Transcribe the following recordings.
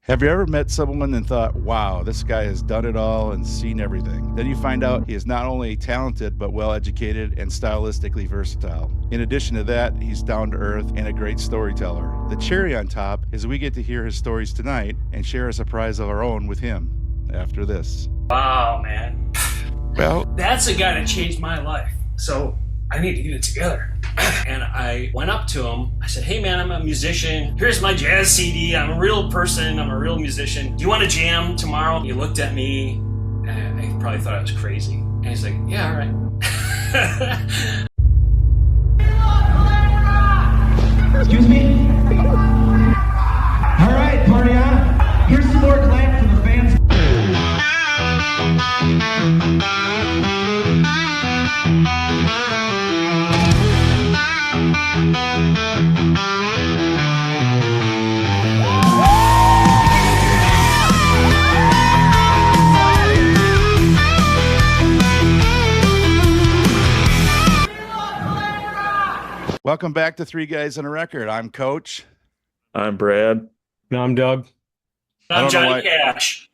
Have you ever met someone and thought, wow, this guy has done it all and seen everything? Then you find out he is not only talented, but well-educated and stylistically versatile. In addition to that, he's down to earth and a great storyteller. The cherry on top is we get to hear his stories tonight and share a surprise of our own with him after this. Wow, man. Well, that's a guy that changed my life. So I need to get it together. And I went up to him. I said, hey man, I'm a musician. Here's my jazz CD. I'm a real person. I'm a real musician. Do you want to jam tomorrow? He looked at me and he probably thought I was crazy. And he's like, yeah, all right. Excuse me? All right, party on. Here's some more clap for the fans. welcome back to Three Guys on a Record. I'm Coach. I'm Brad. No, I'm Doug. I'm Johnny Cash.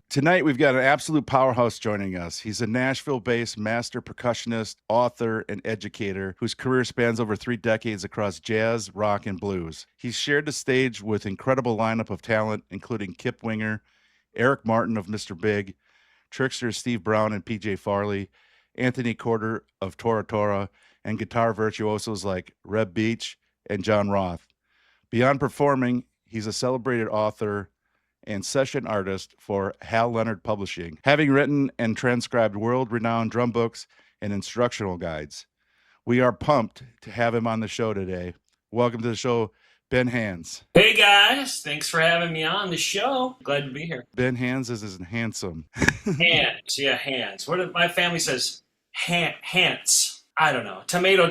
Tonight, we've got an absolute powerhouse joining us. He's a Nashville-based master percussionist, author, and educator whose career spans over 3 decades across jazz, rock, and blues. He's shared the stage with incredible lineup of talent, including Kip Winger, Eric Martin of Mr. Big, Trixter Steve Brown and PJ Farley, Anthony Corder of Tora Tora, and guitar virtuosos like Reb Beach and John Roth. Beyond performing, he's a celebrated author and session artist for Hal Leonard Publishing, having written and transcribed world-renowned drum books and instructional guides. We are pumped to have him on the show today. Welcome to the show, Ben Hans. Hey guys, thanks for having me on the show. Glad to be here. Ben Hans is handsome. Hands, yeah, hands. What if my family says hands? I don't know. Tomato,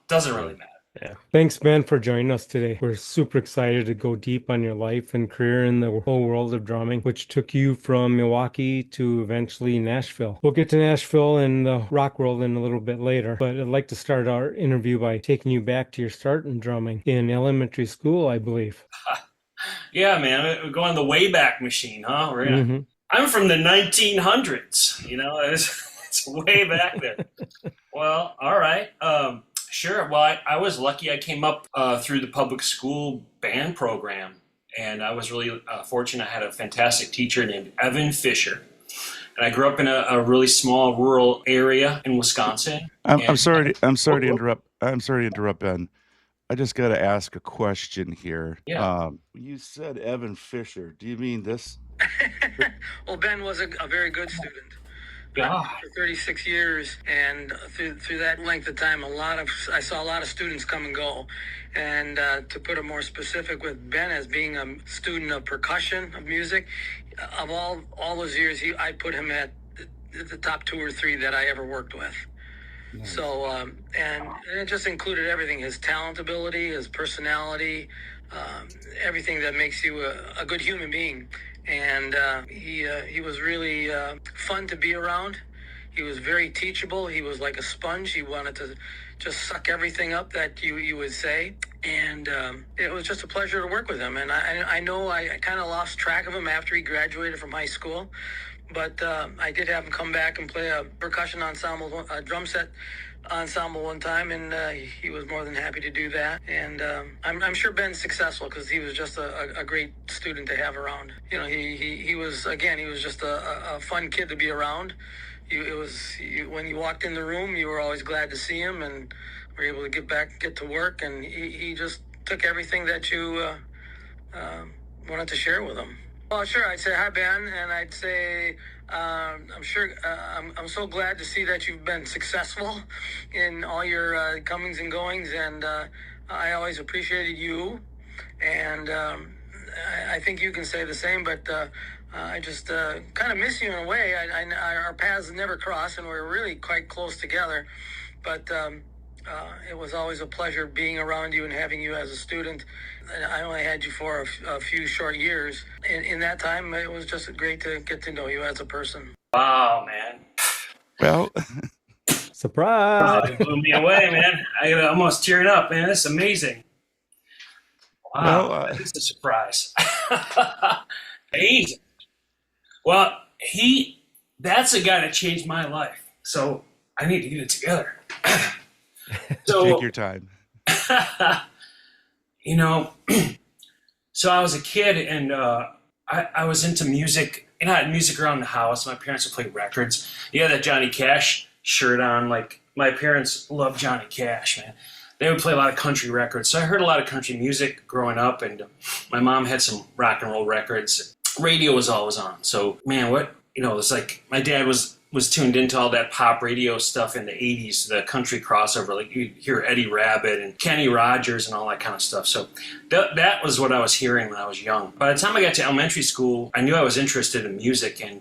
doesn't really matter. Yeah. Thanks, Ben, for joining us today. We're super excited to go deep on your life and career in the whole world of drumming, which took you from Milwaukee to eventually Nashville. We'll get to Nashville and the rock world in a little bit later, but I'd like to start our interview by taking you back to your start in drumming in elementary school, I believe. Yeah, man. We're going the Wayback Machine, huh? I'm from the 1900s. You know, it's way back there. Well, all right. Sure. Well, I was lucky. I came up through the public school band program, and I was really fortunate. I had a fantastic teacher named Evan Fisher, and I grew up in a really small rural area in Wisconsin. I'm sorry to interrupt. I'm sorry to interrupt, Ben. I just got to ask a question here. Yeah. You said Evan Fisher. Do you mean this? Well, Ben was a very good student. Yeah. For 36 years, and through that length of time, I saw a lot of students come and go. And to put it more specific, with Ben as being a student of percussion, of music, of all those years, I put him at the top 2 or 3 that I ever worked with. Nice. So, and it just included everything: his talent, ability, his personality, everything that makes you a good human being. And he was really fun to be around. He was very teachable. He was like a sponge. He wanted to just suck everything up that you would say. And it was just a pleasure to work with him. And I know I kind of lost track of him after he graduated from high school. But I did have him come back and play a percussion ensemble, a drum set ensemble one time, and he was more than happy to do that. And I'm sure Ben's successful because he was just a great student to have around. You know, he was just a fun kid to be around. When you walked in the room, you were always glad to see him, and were able to get to work. And he just took everything that you wanted to share with him. Well, sure. I'd say hi, Ben, and I'd say I'm so glad to see that you've been successful in all your comings and goings, and I always appreciated you, and I think you can say the same. But I just kind of miss you in a way. Our paths never crossed, and we were really quite close together. But it was always a pleasure being around you and having you as a student. I only had you for a few short years. In that time, it was just great to get to know you as a person. Wow, man. Well, surprise! It blew me away, man. I almost teared up, man. It's amazing. Wow, Well, that is a surprise. Amazing. Well, that's a guy that changed my life. So I need to get it together. take your time. You know, so I was a kid and I was into music, and I had music around the house. My parents would play records. You had that Johnny Cash shirt on. Like, my parents loved Johnny Cash, man. They would play a lot of country records. So I heard a lot of country music growing up, and my mom had some rock and roll records. Radio was always on. So, man, it was like my dad was tuned into all that pop radio stuff in the 80s, the country crossover. Like, you'd hear Eddie Rabbitt and Kenny Rogers and all that kind of stuff. So that was what I was hearing when I was young. By the time I got to elementary school, I knew I was interested in music. And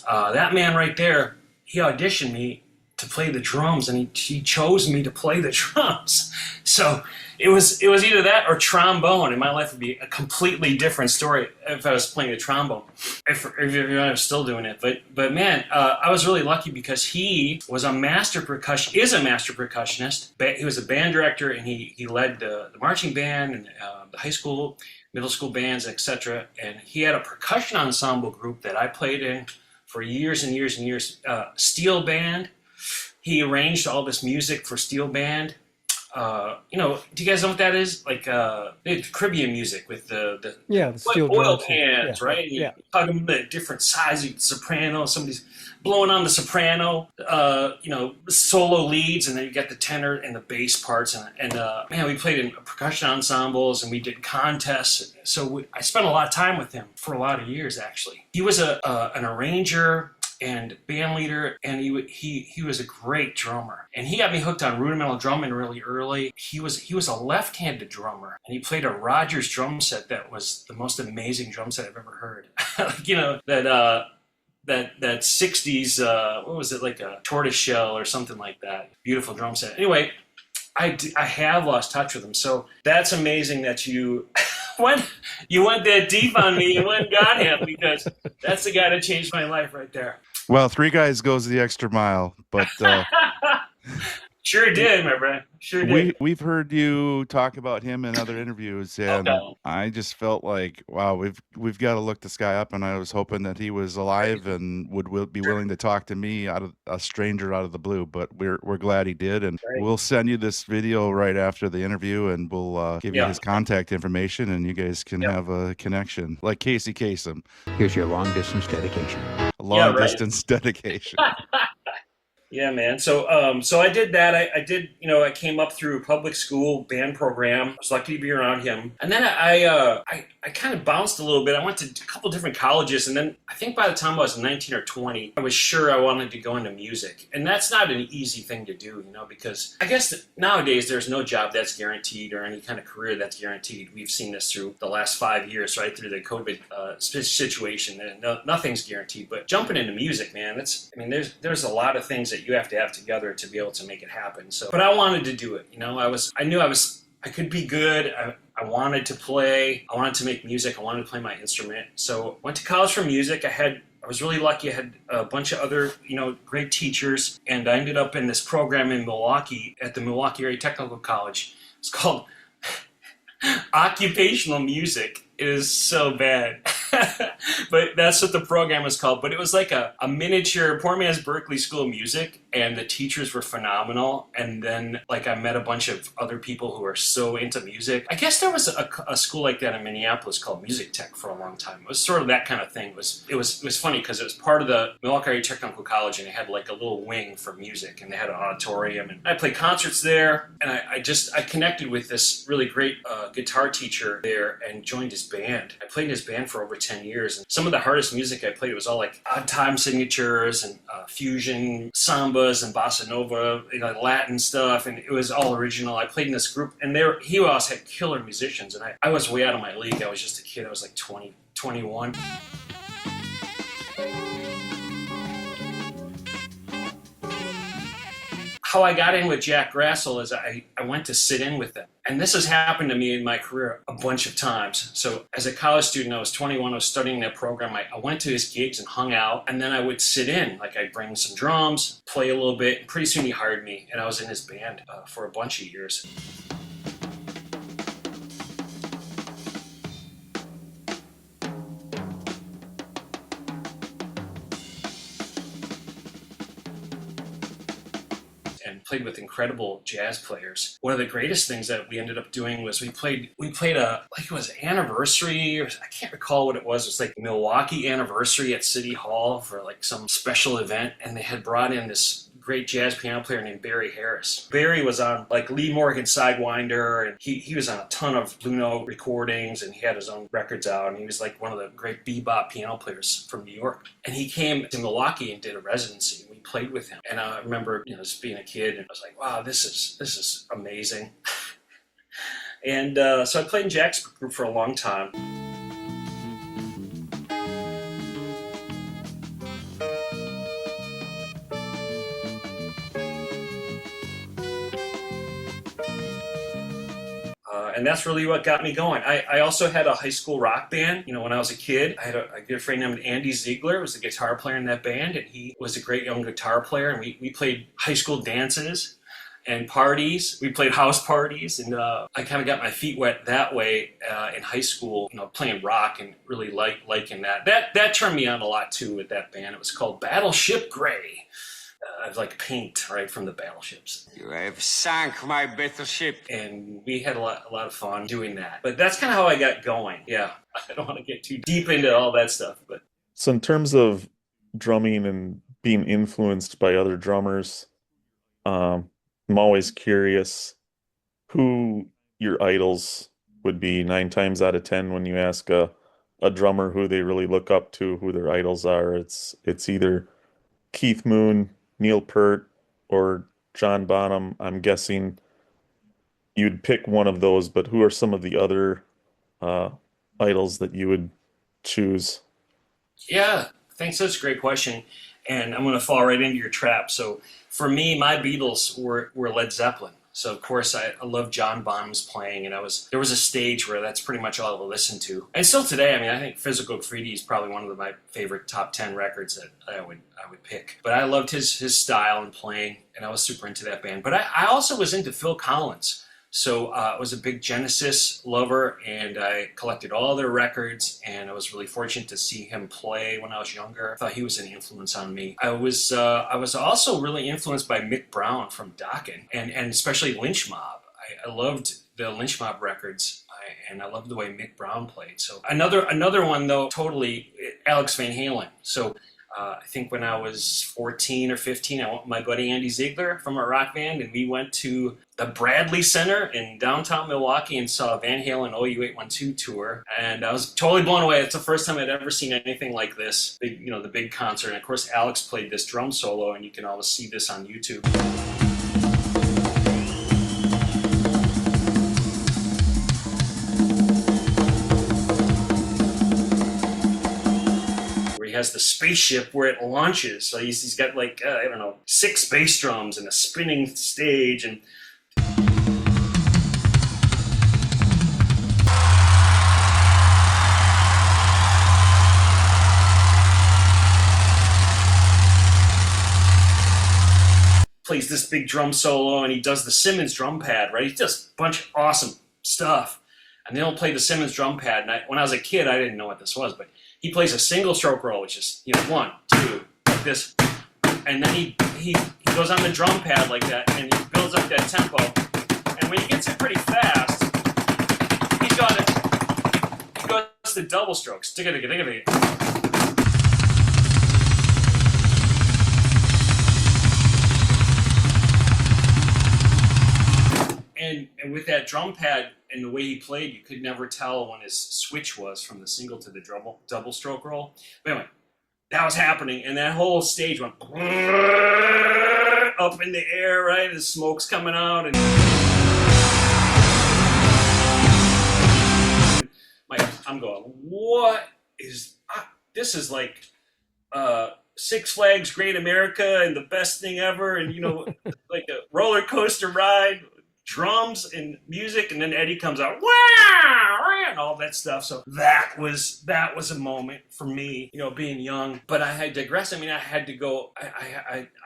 that man right there, he auditioned me to play the drums, and he chose me to play the drums. So it was either that or trombone, and my life would be a completely different story if I was playing the trombone. If I was still doing it, but man, I was really lucky because he was is a master percussionist. He was a band director, and he led the marching band and the high school, middle school bands, etc. And he had a percussion ensemble group that I played in for years and years and years. Steel band. He arranged all this music for steel band. Do you guys know what that is? Like the Caribbean music with the steel oil drums. cans, right? You plug them at different sizes, soprano, somebody's blowing on the soprano, solo leads, and then you get the tenor and the bass parts. And man, we played in percussion ensembles, and we did contests. So I spent a lot of time with him for a lot of years, actually. He was an arranger and band leader, and he was a great drummer, and he got me hooked on rudimental drumming really early. He was a left-handed drummer, and he played a Rogers drum set that was the most amazing drum set I've ever heard. that 60s what was it, like a tortoise shell or something like that. Beautiful drum set. Anyway, I have lost touch with him, so that's amazing that you went that deep on me. You went and got him, because that's the guy that changed my life right there. Well, three guys goes the extra mile, but sure did, my friend. Sure did. We've heard you talk about him in other interviews, and I just felt like, wow, we've got to look this guy up. And I was hoping that he was alive and would be willing to talk to me, out of a stranger out of the blue. But we're glad he did, and we'll send you this video right after the interview, and we'll give you his contact information, and you guys can have a connection, like Casey Kasem. Here's your long distance dedication. Distance dedication. Yeah, man. So I did that. I came up through a public school band program. I was lucky to be around him. And then I kind of bounced a little bit. I went to a couple different colleges, and then I think by the time I was 19 or 20, I was sure I wanted to go into music. And that's not an easy thing to do, because I guess nowadays there's no job that's guaranteed or any kind of career that's guaranteed. We've seen this through the last 5 years, right, through the COVID situation. Nothing's guaranteed. But jumping into music, man, there's a lot of things that you have to have together to be able to make it happen. So, but I wanted to do it. I knew I could be good. I wanted to play. I wanted to make music. I wanted to play my instrument. So went to college for music. I was really lucky. I had a bunch of other, great teachers, and I ended up in this program in Milwaukee at the Milwaukee Area Technical College. It's called Occupational Music. It is so bad. But that's what the program was called. But it was like a miniature Poor Man's Berkeley School of Music, and the teachers were phenomenal. And then I met a bunch of other people who are so into music. I guess there was a school like that in Minneapolis called Music Tech for a long time. It was sort of that kind of thing. It was funny because it was part of the Milwaukee Area Technical College, and it had like a little wing for music, and they had an auditorium, and I played concerts there. And I connected with this really great guitar teacher there and joined his band. I played in his band for over 10 years, and some of the hardest music I played, it was all like odd time signatures and fusion sambas and bossa nova, Latin stuff, and it was all original. I played in this group, and he also had killer musicians, and I was way out of my league. I was just a kid. I was like 20, 21. How I got in with Jack Grassel is I went to sit in with them. And this has happened to me in my career a bunch of times. So as a college student, I was 21, I was studying that program. I went to his gigs and hung out, and then I would sit in. I'd bring some drums, play a little bit, and pretty soon he hired me, and I was in his band for a bunch of years. played with incredible jazz players. One of the greatest things that we ended up doing was we played a, like it was anniversary, or I can't recall what it was. It was like Milwaukee anniversary at City Hall for like some special event, and they had brought in this great jazz piano player named Barry Harris. Barry was on like Lee Morgan Sidewinder, and he was on a ton of Blue Note recordings, and he had his own records out, and he was like one of the great bebop piano players from New York. And he came to Milwaukee and did a residency. We played with him, and I remember, just being a kid, and I was like, wow, this is amazing. And so I played in Jack's group for a long time. And that's really what got me going. I also had a high school rock band. When I was a kid, I had a good friend named Andy Ziegler, who was the guitar player in that band, and he was a great young guitar player. And we played high school dances and parties. We played house parties, and I kind of got my feet wet that way in high school, playing rock and really liking that. That turned me on a lot too with that band. It was called Battleship Grey. Like paint, right, from the battleships. You have sunk my battleship. And we had a lot of fun doing that. But that's kind of how I got going. Yeah, I don't want to get too deep into all that stuff. But so in terms of drumming and being influenced by other drummers, I'm always curious who your idols would be 9 times out of 10 when you ask a drummer who they really look up to, who their idols are. It's either Keith Moon, Neil Peart, or John Bonham. I'm guessing you'd pick one of those, but who are some of the other idols that you would choose? Yeah, thanks. That's a great question. And I'm going to fall right into your trap. So for me, my Beatles were Led Zeppelin. So, of course, I love John Bonham's playing, and there was a stage where that's pretty much all I listened to. And still today, I think Physical Graffiti is probably one of my favorite top 10 records that I would pick. But I loved his style and playing, and I was super into that band. But I also was into Phil Collins. So I was a big Genesis lover, and I collected all their records, and I was really fortunate to see him play when I was younger. I thought he was an influence on me. I was also really influenced by Mick Brown from Dokken, and especially Lynch Mob. I loved the Lynch Mob records, and I loved the way Mick Brown played. So another one, though, totally, Alex Van Halen. So I think when I was 14 or 15, I went with my buddy Andy Ziegler from our rock band, and we went to the Bradley Center in downtown Milwaukee and saw Van Halen OU812 tour. And I was totally blown away. It's the first time I'd ever seen anything like this, the big concert. And of course, Alex played this drum solo, and you can always see this on YouTube. Has the spaceship where it launches. So he's got 6 bass drums and a spinning stage, and plays this big drum solo, and he does the Simmons drum pad, right? He does a bunch of awesome stuff. And they don't play the Simmons drum pad. And when I was a kid, I didn't know what this was, but he plays a single stroke roll, which is 1, 2, like this, and then he goes on the drum pad like that, and he builds up that tempo. And when he gets it pretty fast, he goes to double strokes. And with that drum pad and the way he played, you could never tell when his switch was from the single to the double stroke roll. But anyway, that was happening, and that whole stage went up in the air, right? The smoke's coming out, and I'm going, what is this? Is like Six Flags Great America and the best thing ever, and like a roller coaster ride. Drums and music, and then Eddie comes out, wow, and all that stuff. So that was a moment for me, being young. But I digress. I had to go.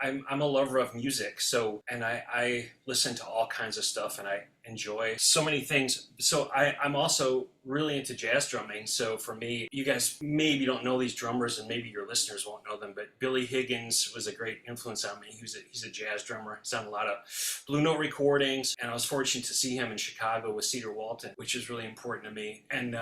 I'm a lover of music, so, and I listen to all kinds of stuff, and enjoy so many things. So I'm also really into jazz drumming. So for me, you guys maybe don't know these drummers, and maybe your listeners won't know them, but Billy Higgins was a great influence on me. He's a jazz drummer. He's done a lot of Blue Note recordings, and I was fortunate to see him in Chicago with Cedar Walton, which is really important to me. And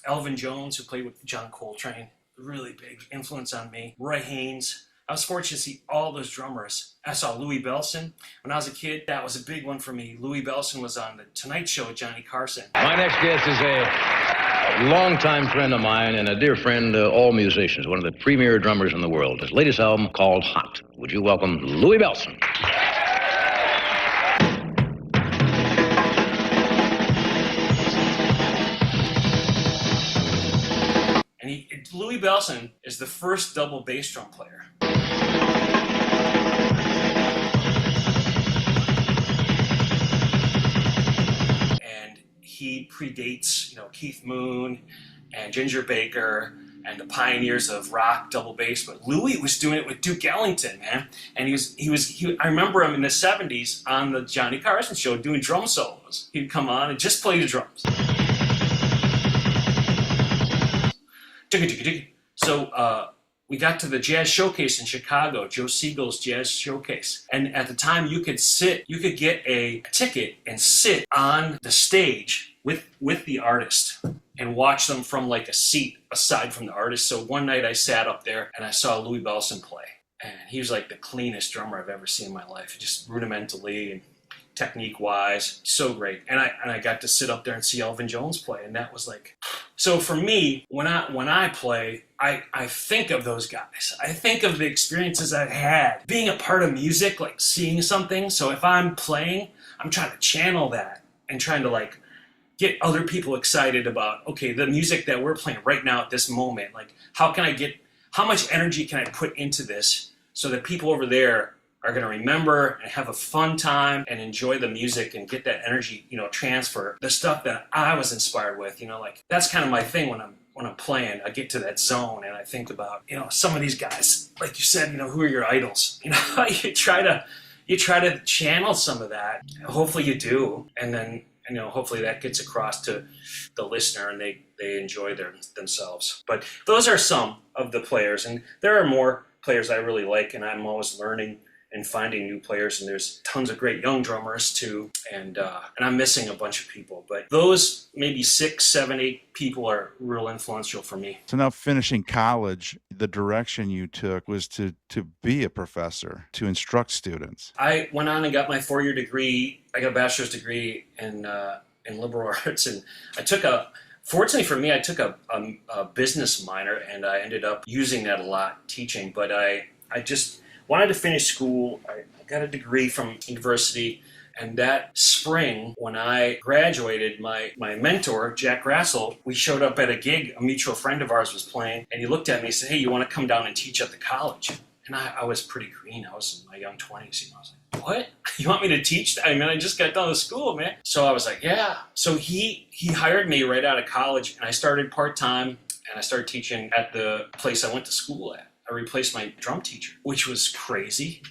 Elvin Jones, who played with John Coltrane, really big influence on me. Roy Haynes. I was fortunate to see all those drummers. I saw Louis Bellson when I was a kid. That was a big one for me. Louis Bellson was on the Tonight Show with Johnny Carson. My next guest is a longtime friend of mine and a dear friend to all musicians, one of the premier drummers in the world. His latest album called Hot. Would you welcome Louis Bellson? And Louis Bellson is the first double bass drum player. And he predates, Keith Moon and Ginger Baker and the pioneers of rock double bass. But Louis was doing it with Duke Ellington, man. And I remember him in the 70s on the Johnny Carson show doing drum solos. He'd come on and just play the drums. So we got to the Jazz Showcase in Chicago, Joe Siegel's Jazz Showcase. And at the time you could get a ticket and sit on the stage with the artist and watch them from like a seat aside from the artist. So one night I sat up there and I saw Louis Bellson play. And he was like the cleanest drummer I've ever seen in my life, just rudimentally and technique-wise, so great. And I got to sit up there and see Elvin Jones play, and that was like... So for me, when I play, I think of those guys. I think of the experiences I've had, being a part of music, like seeing something. So if I'm playing, I'm trying to channel that and trying to like get other people excited about, okay, the music that we're playing right now at this moment, like how much energy can I put into this so that people over there are going to remember and have a fun time and enjoy the music and get that energy, transfer the stuff that I was inspired with, like that's kind of my thing when I'm playing. I get to that zone and I think about, some of these guys, like you said, who are your idols? You try to channel some of that. Hopefully you do. And then, hopefully that gets across to the listener and they enjoy themselves. But those are some of the players, and there are more players I really like, and I'm always learning and finding new players, and there's tons of great young drummers too, and I'm missing a bunch of people, but those maybe 6, 7, 8 people are real influential for me. So now finishing college, the direction you took was to be a professor, to instruct students. I went on and got my 4-year degree. I got a bachelor's degree in liberal arts, and fortunately for me, I took a business minor, and I ended up using that a lot teaching, but I just wanted to finish school. I got a degree from university, and that spring, when I graduated, my mentor, Jack Grassel, we showed up at a gig a mutual friend of ours was playing, and he looked at me and said, "Hey, you want to come down and teach at the college?" And I was pretty green. I was in my young 20s. I was like, "What? You want me to teach? I just got done with school, man." So I was like, "Yeah." So he hired me right out of college, and I started part-time, and I started teaching at the place I went to school at. I replaced my drum teacher, which was crazy.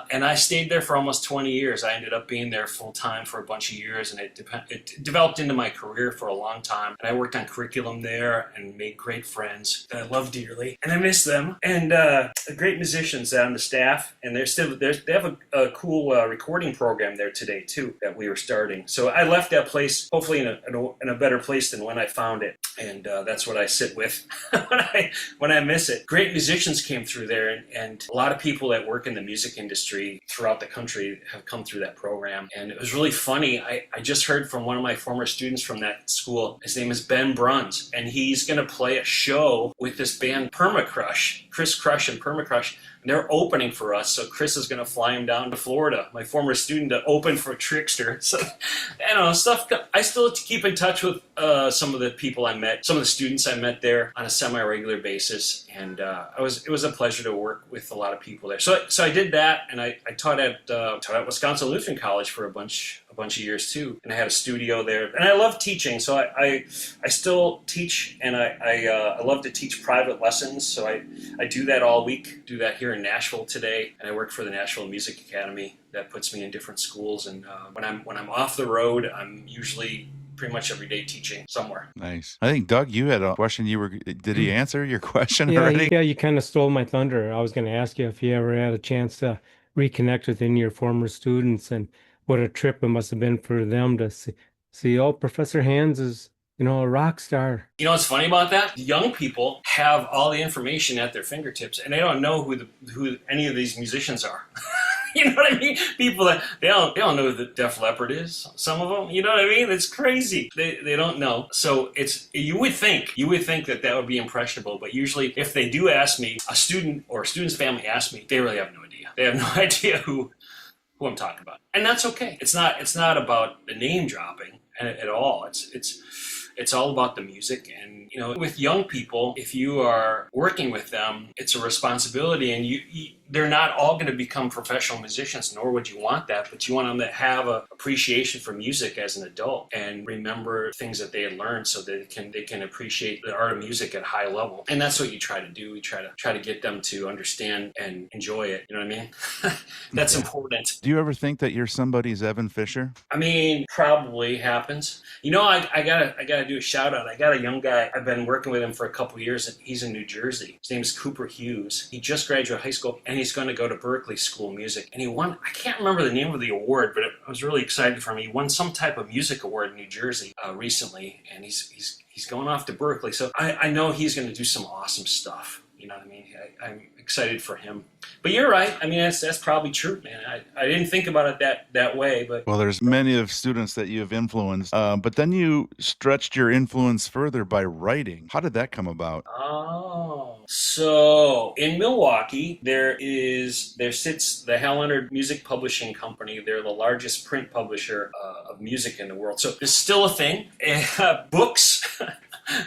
And I stayed there for almost 20 years. I ended up being there full time for a bunch of years, and it developed into my career for a long time. And I worked on curriculum there and made great friends that I love dearly, and I miss them. And great musicians on the staff, and they have a cool recording program there today too that we were starting. So I left that place hopefully in a better place than when I found it, and that's what I sit with when I miss it. Great musicians came through there, and a lot of people that work in the music industry throughout the country have come through that program. And it was really funny. I just heard from one of my former students from that school. His name is Ben Bruns, and he's going to play a show with this band Permacrush, Chris Crush and Permacrush. And they're opening for us, so Chris is going to fly him down to Florida, my former student, to open for Trixter. So, stuff. I still keep in touch with some of the people I met, some of the students I met there on a semi-regular basis, and it was a pleasure to work with a lot of people there. So I did that, and I taught at Wisconsin Lutheran College for a bunch of years too, and I had a studio there, and I love teaching, so I still teach, and I love to teach private lessons, so I do that all week. Do that here in Nashville today, and I work for the Nashville Music Academy. That puts me in different schools, and when I'm off the road, I'm usually pretty much every day teaching somewhere. Nice. I think, Doug, you had a question. Did he answer your question already? Yeah, you kind of stole my thunder. I was going to ask you if you ever had a chance to reconnect with any of your former students, and what a trip it must have been for them to see oh, Professor Hans is, a rock star. You know what's funny about that? Young people have all the information at their fingertips, and they don't know who any of these musicians are. You know what I mean? People that they don't know who the Def Leppard is. Some of them, you know what I mean? It's crazy. They don't know. So you would think that would be impressionable, but usually if they do ask me, a student or a student's family asks me, they really have no idea. They have no idea who I'm talking about, and that's okay. It's not about the name dropping at all. It's all about the music. And with young people, if you are working with them, it's a responsibility, and they're not all going to become professional musicians, nor would you want that, but you want them to have an appreciation for music as an adult and remember things that they had learned so that they can appreciate the art of music at a high level. And that's what you try to do. We try to get them to understand and enjoy it. You know what I mean? That's important. Do you ever think that you're somebody's Evan Fisher? I mean, probably happens. I gotta do a shout out. I got a young guy. I've been working with him for a couple years, and he's in New Jersey. His name is Cooper Hughes. He just graduated high school, and he's going to go to Berkeley School of Music. And he won, I can't remember the name of the award, but I was really excited for him. He won some type of music award in New Jersey recently, and he's going off to Berkeley. So I know he's going to do some awesome stuff. You know what I mean? I'm excited for him. But you're right. I mean, that's probably true, man. I didn't think about it that way, but well, there's many of students that you have influenced, but then you stretched your influence further by writing. How did that come about? Oh, so in Milwaukee, there sits the Hal Leonard Music Publishing Company. They're the largest print publisher of music in the world. So there's still a thing. Books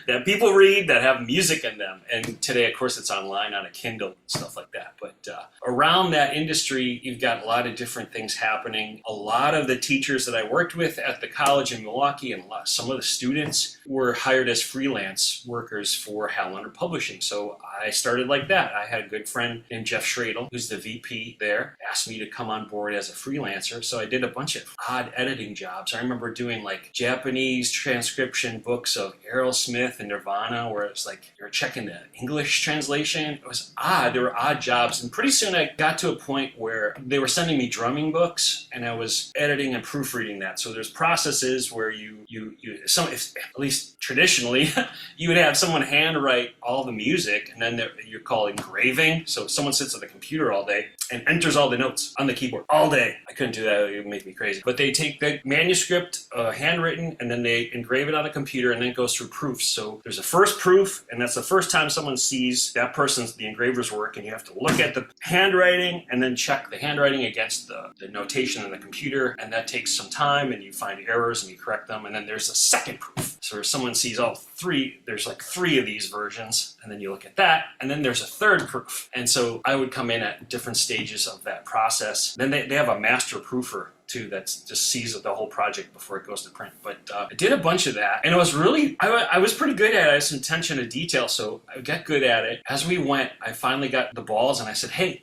that people read that have music in them. And today, of course, it's online on a Kindle and stuff like that. But around that industry, you've got a lot of different things happening. A lot of the teachers that I worked with at the college in Milwaukee and some of the students were hired as freelance workers for Hal Leonard Publishing. So I started like that. I had a good friend named Jeff Schradel, who's the VP there, asked me to come on board as a freelancer. So I did a bunch of odd editing jobs. I remember doing like Japanese transcription books of Aerosmith and Nirvana, where it was like you were checking the English translation. It was odd. There were odd jobs. And pretty soon I got to a point where they were sending me drumming books, and I was editing and proofreading that. So there's processes where at least traditionally, you would have someone handwrite all the music, and then you're called engraving. So someone sits at the computer all day and enters all the notes on the keyboard all day. I couldn't do that. It would make me crazy. But they take the manuscript, handwritten, and then they engrave it on the computer, and then it goes through proofs. So there's a first proof, and that's the first time someone sees the engraver's work, and you have to look at the handwriting and then check the handwriting against the notation in the computer, and that takes some time, and you find errors and you correct them, and then there's a second proof. So if someone sees all three, there's like 3 of these versions, and then you look at that, and then there's a third proof. And so I would come in at different stages of that process. Then they have a master proofer too that just sees the whole project before it goes to print. But I did a bunch of that, and it was really, I was pretty good at it. I had some attention to detail, so I got good at it. As we went, I finally got the balls, and I said, hey,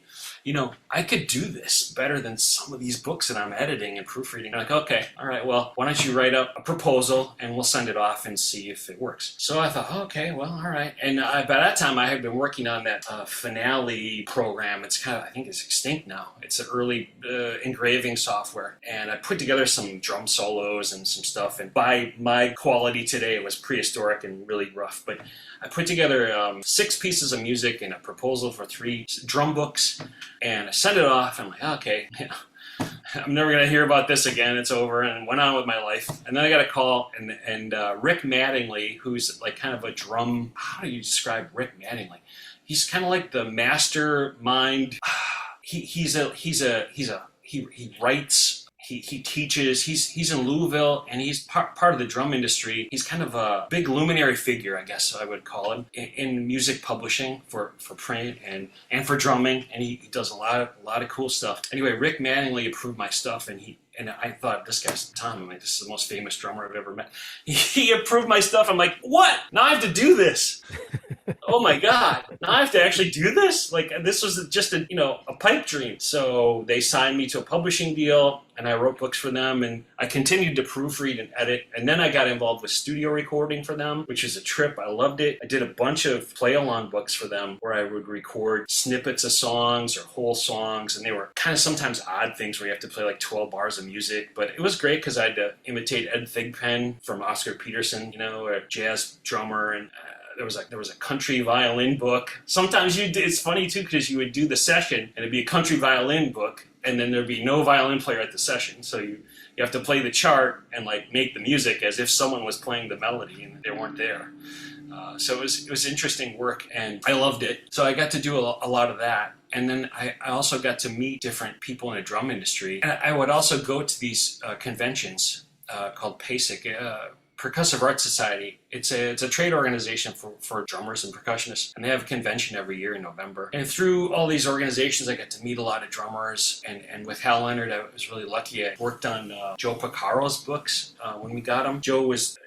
I could do this better than some of these books that I'm editing and proofreading. I'm like, okay, all right, well, why don't you write up a proposal and we'll send it off and see if it works. So I thought, okay, well, all right. And by that time, I had been working on that Finale program. It's I think it's extinct now. It's an early engraving software. And I put together some drum solos and some stuff. And by my quality today, it was prehistoric and really rough. But I put together 6 pieces of music and a proposal for 3 drum books. And I sent it off, and I'm like, okay, I'm never going to hear about this again. It's over, and went on with my life. And then I got a call, and Rick Mattingly, who's like kind of a drum, how do you describe Rick Mattingly? He's kind of like the mastermind. He writes. he teaches. He's in Louisville, and he's part of the drum industry. He's kind of a big luminary figure, I guess I would call him, in music publishing for print and for drumming. And he does a lot of cool stuff. Anyway, Rick Mattingly approved my stuff, and I thought, this guy's Tom. I'm like, this is the most famous drummer I've ever met. He approved my stuff. I'm like, what? Now I have to do this. Oh my God. Now I have to actually do this? Like, this was just a pipe dream. So they signed me to a publishing deal, and I wrote books for them, and I continued to proofread and edit. And then I got involved with studio recording for them, which is a trip. I loved it. I did a bunch of play-along books for them where I would record snippets of songs or whole songs, and they were kind of sometimes odd things where you have to play like 12 bars of music. But it was great because I had to imitate Ed Thigpen from Oscar Peterson, a jazz drummer, and there was a country violin book. Sometimes it's funny too because you would do the session and it'd be a country violin book, and then there'd be no violin player at the session, so you have to play the chart and like make the music as if someone was playing the melody and they weren't there. So it was interesting work, and I loved it. So I got to do a lot of that. And then I also got to meet different people in the drum industry. And I would also go to these conventions called PASIC, Percussive Art Society. It's a trade organization for drummers and percussionists, and they have a convention every year in November. And through all these organizations, I got to meet a lot of drummers. And with Hal Leonard, I was really lucky. I worked on Joe Piccaro's books when we got him.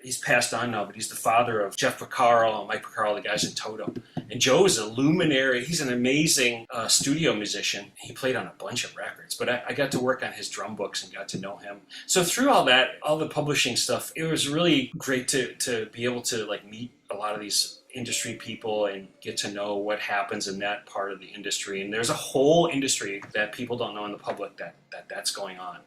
He's passed on now, but he's the father of Jeff Piccaro and Mike Piccaro, the guys in Toto. And Joe is a luminary. He's an amazing studio musician. He played on a bunch of records, but I got to work on his drum books and got to know him. So through all that, all the publishing stuff, it was really great to be able to like meet a lot of these industry people and get to know what happens in that part of the industry. And there's a whole industry that people don't know in the public that's going on.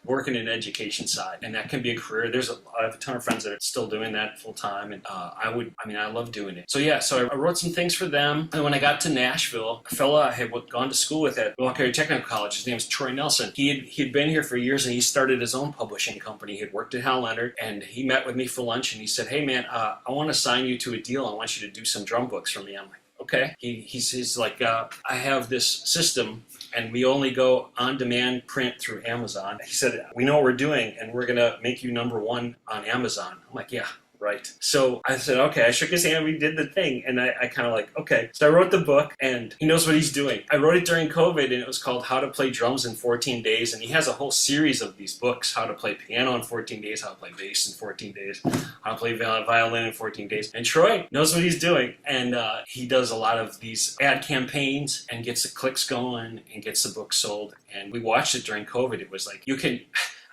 Working in education side, and that can be a career. I have a ton of friends that are still doing that full time, and I love doing it. So I wrote some things for them. And when I got to Nashville, a fella I had gone to school with at Milwaukee Technical College, his name is Troy Nelson. He'd been here for years, and he started his own publishing company. He had worked at Hal Leonard, and he met with me for lunch, and he said, "Hey man, I want to sign you to a deal. I want you to do some drum books for me." I'm like, okay. He's like, I have this system, and we only go on-demand print through Amazon. He said, we know what we're doing, and we're going to make you #1 on Amazon. I'm like, yeah, right. So I said, okay. I shook his hand. We did the thing, and I kind of like, okay. So I wrote the book, and he knows what he's doing. I wrote it during COVID, and it was called How to Play Drums in 14 Days, and he has a whole series of these books, how to play piano in 14 days, how to play bass in 14 days, how to play violin in 14 days. And Troy knows what he's doing, and he does a lot of these ad campaigns and gets the clicks going and gets the book sold. And we watched it during COVID. It was like,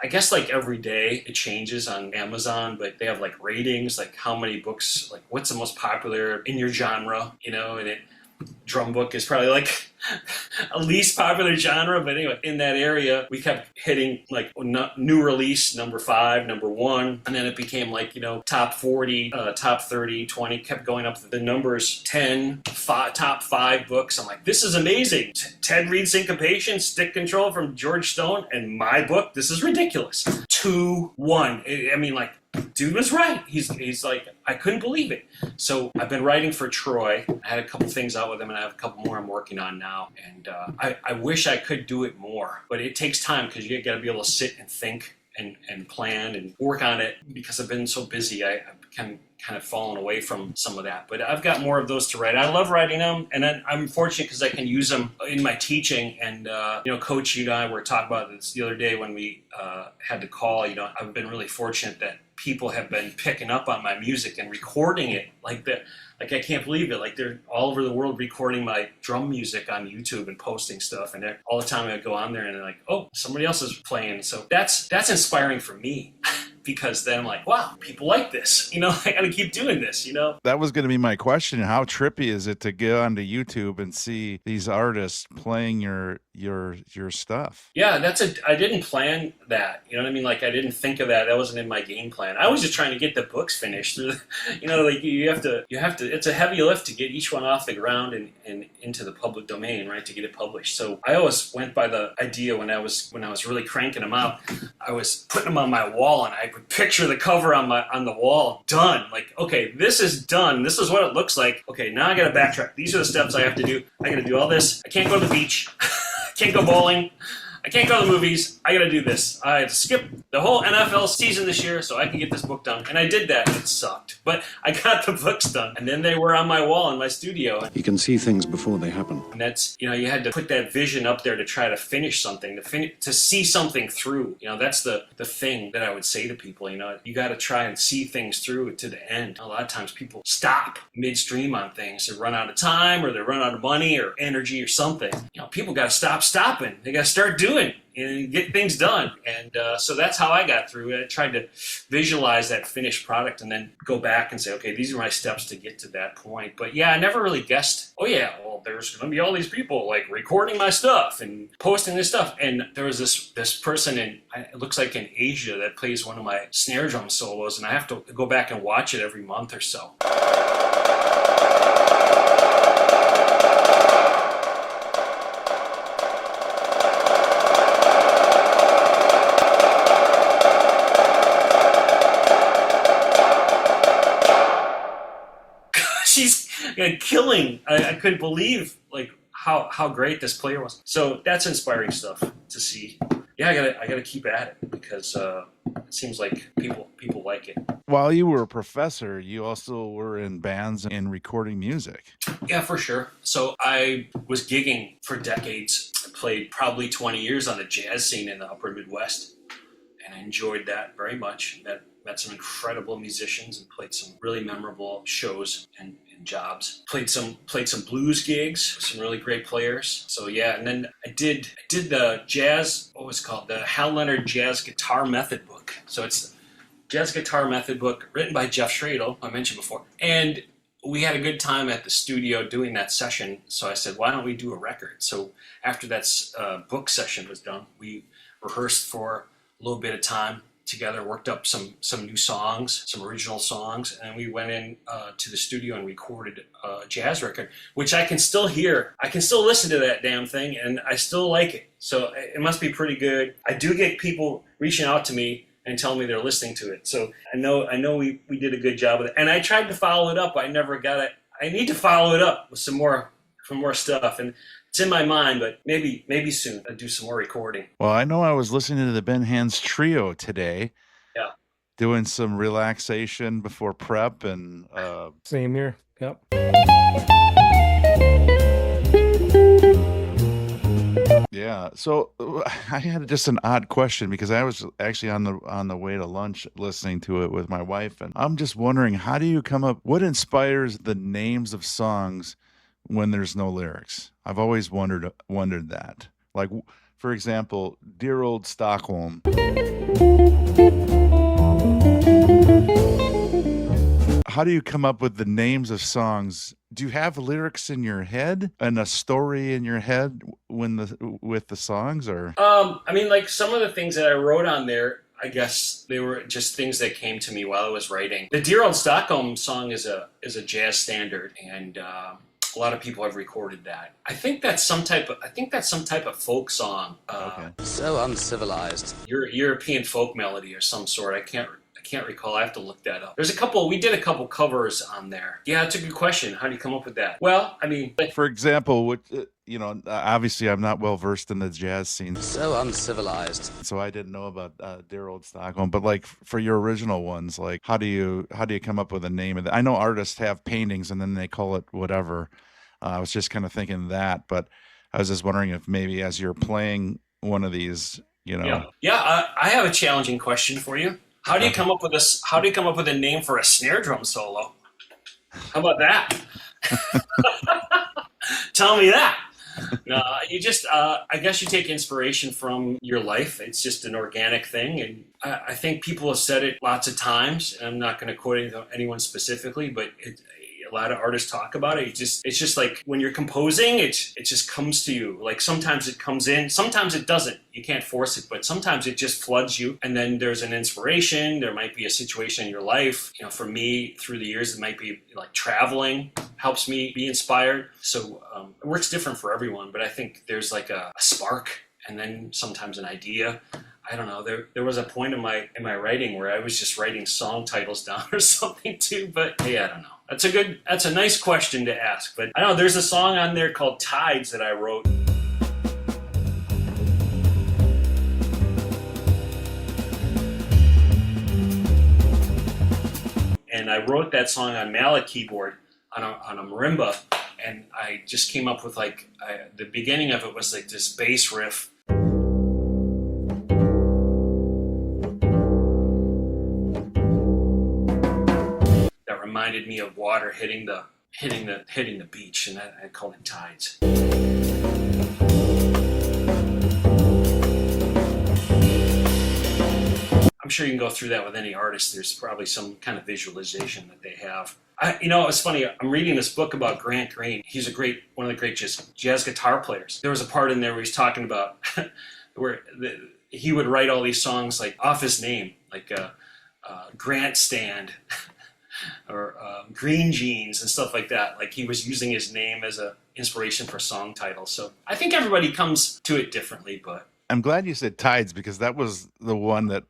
I guess like every day it changes on Amazon, but they have like ratings, like how many books, like what's the most popular in your genre, and drum book is probably like a least popular genre. But anyway, in that area, we kept hitting like new release, #5, #1. And then it became like, top 40, top 30, 20, kept going up the numbers, 10, top 5 books. I'm like, this is amazing. Ted Reed Syncopation, Stick Control from George Stone, and my book, this is ridiculous. 2-1. I mean, like, dude was right. He's like, I couldn't believe it. So I've been writing for Troy. I had a couple things out with him, and I have a couple more I'm working on now. And I wish I could do it more, but it takes time because you got to be able to sit and think and plan and work on it. Because I've been so busy, I've kind of fallen away from some of that. But I've got more of those to write. I love writing them, and then I'm fortunate because I can use them in my teaching. And Coach, you and I were talking about this the other day when we had the call. I've been really fortunate that people have been picking up on my music and recording it like that. Like, I can't believe it. Like, they're all over the world recording my drum music on YouTube and posting stuff. And all the time I go on there and they're like, oh, somebody else is playing. So that's inspiring for me. Because then I'm like, wow, people like this. I got to keep doing this, That was going to be my question. How trippy is it to go onto YouTube and see these artists playing your stuff? Yeah, I didn't plan that. You know what I mean? Like, I didn't think of that. That wasn't in my game plan. I was just trying to get the books finished. Like you have to, it's a heavy lift to get each one off the ground and into the public domain, right? To get it published. So I always went by the idea when I was really cranking them out, I was putting them on my wall, and I would picture the cover on the wall done. Like, okay, this is done. This is what it looks like. Okay, now I got to backtrack. These are the steps I have to do. I got to do all this. I can't go to the beach. I can't go bowling. I can't go to the movies. I got to do this. I had to skip the whole NFL season this year so I can get this book done. And I did that. It sucked. But I got the books done. And then they were on my wall in my studio. You can see things before they happen. And that's, you had to put that vision up there to try to finish something, to see something through. That's the thing that I would say to people. You got to try and see things through to the end. A lot of times people stop midstream on things. They run out of time or they run out of money or energy or something. People got to stop stopping. They got to start doing and get things done. And so that's how I got through it. I tried to visualize that finished product and then go back and say, okay, these are my steps to get to that point. But yeah, I never really guessed, there's going to be all these people like recording my stuff and posting this stuff. And there was this person it looks like in Asia that plays one of my snare drum solos, and I have to go back and watch it every month or so. She's killing. I couldn't believe how great this player was. So that's inspiring stuff to see. Yeah, I gotta keep at it because it seems like people like it. While you were a professor, you also were in bands and recording music. Yeah, for sure. So I was gigging for decades. I played probably 20 years on the jazz scene in the upper Midwest, and I enjoyed that very much. Met some incredible musicians and played some really memorable shows and jobs. Played some blues gigs with some really great players. So yeah, and then I did the jazz, what was it called? The Hal Leonard Jazz Guitar Method book. So it's Jazz Guitar Method book written by Jeff Schradel, I mentioned before. And we had a good time at the studio doing that session. So I said, why don't we do a record? So after that book session was done, we rehearsed for a little bit of time together, worked up some new songs, some original songs, and we went in to the studio and recorded a jazz record, which I can still hear. I can still listen to that damn thing, and I still like it. So it must be pretty good. I do get people reaching out to me and telling me they're listening to it. So I know we did a good job with it. And I tried to follow it up. I never got it. I need to follow it up with some more stuff. And it's in my mind, but maybe soon I'll do some more recording. Well, I know I was listening to the Ben Hans trio today. Yeah. Doing some relaxation before prep and same here. Yep. Yeah. So I had just an odd question because I was actually on the way to lunch listening to it with my wife, and I'm just wondering, how do you come up? What inspires the names of songs when there's no lyrics? I've always wondered that. Like, for example, Dear Old Stockholm. How do you come up with the names of songs? Do you have lyrics in your head and a story in your head with the songs, or? I mean, like some of the things that I wrote on there, I guess they were just things that came to me while I was writing. The Dear Old Stockholm song is a jazz standard, and a lot of people have recorded that. I think that's some type of folk song. Okay. So uncivilized. European folk melody or some sort. I can't recall. I have to look that up. We did a couple covers on there. Yeah, it's a good question. How do you come up with that? Well, I mean, for example, obviously I'm not well versed in the jazz scene. So uncivilized. So I didn't know about Dear Old Stockholm, but like for your original ones, like how do you come up with a name of that? I know artists have paintings and then they call it whatever. I was just kind of thinking that, but I was just wondering if maybe as you're playing one of these, Yeah, I have a challenging question for you. How do you come up with this? How do you come up with a name for a snare drum solo? How about that? Tell me that. You just, I guess you take inspiration from your life. It's just an organic thing. And I think people have said it lots of times. And I'm not going to quote anyone specifically, but a lot of artists talk about it. It's just like when you're composing, it just comes to you. Like sometimes it comes in, sometimes it doesn't. You can't force it, but sometimes it just floods you. And then there's an inspiration. There might be a situation in your life. For me, through the years, it might be like traveling helps me be inspired. So it works different for everyone, but I think there's like a spark and then sometimes an idea. I don't know. There was a point in my writing where I was just writing song titles down or something too. But hey, I don't know. That's a nice question to ask. But I don't know. There's a song on there called Tides that I wrote. and I wrote that song on mallet keyboard on a marimba, and I just came up with the beginning of it was like this bass riff. That reminded me of water hitting the beach, and I called it Tides. I'm sure you can go through that with any artist. There's probably some kind of visualization that they have. It's funny. I'm reading this book about Grant Green. He's one of the great jazz guitar players. There was a part in there where he's talking about where he would write all these songs like off his name, like Grant Stand or Green Jeans and stuff like that. Like he was using his name as an inspiration for song titles. So I think everybody comes to it differently, but. I'm glad you said Tides, because that was the one that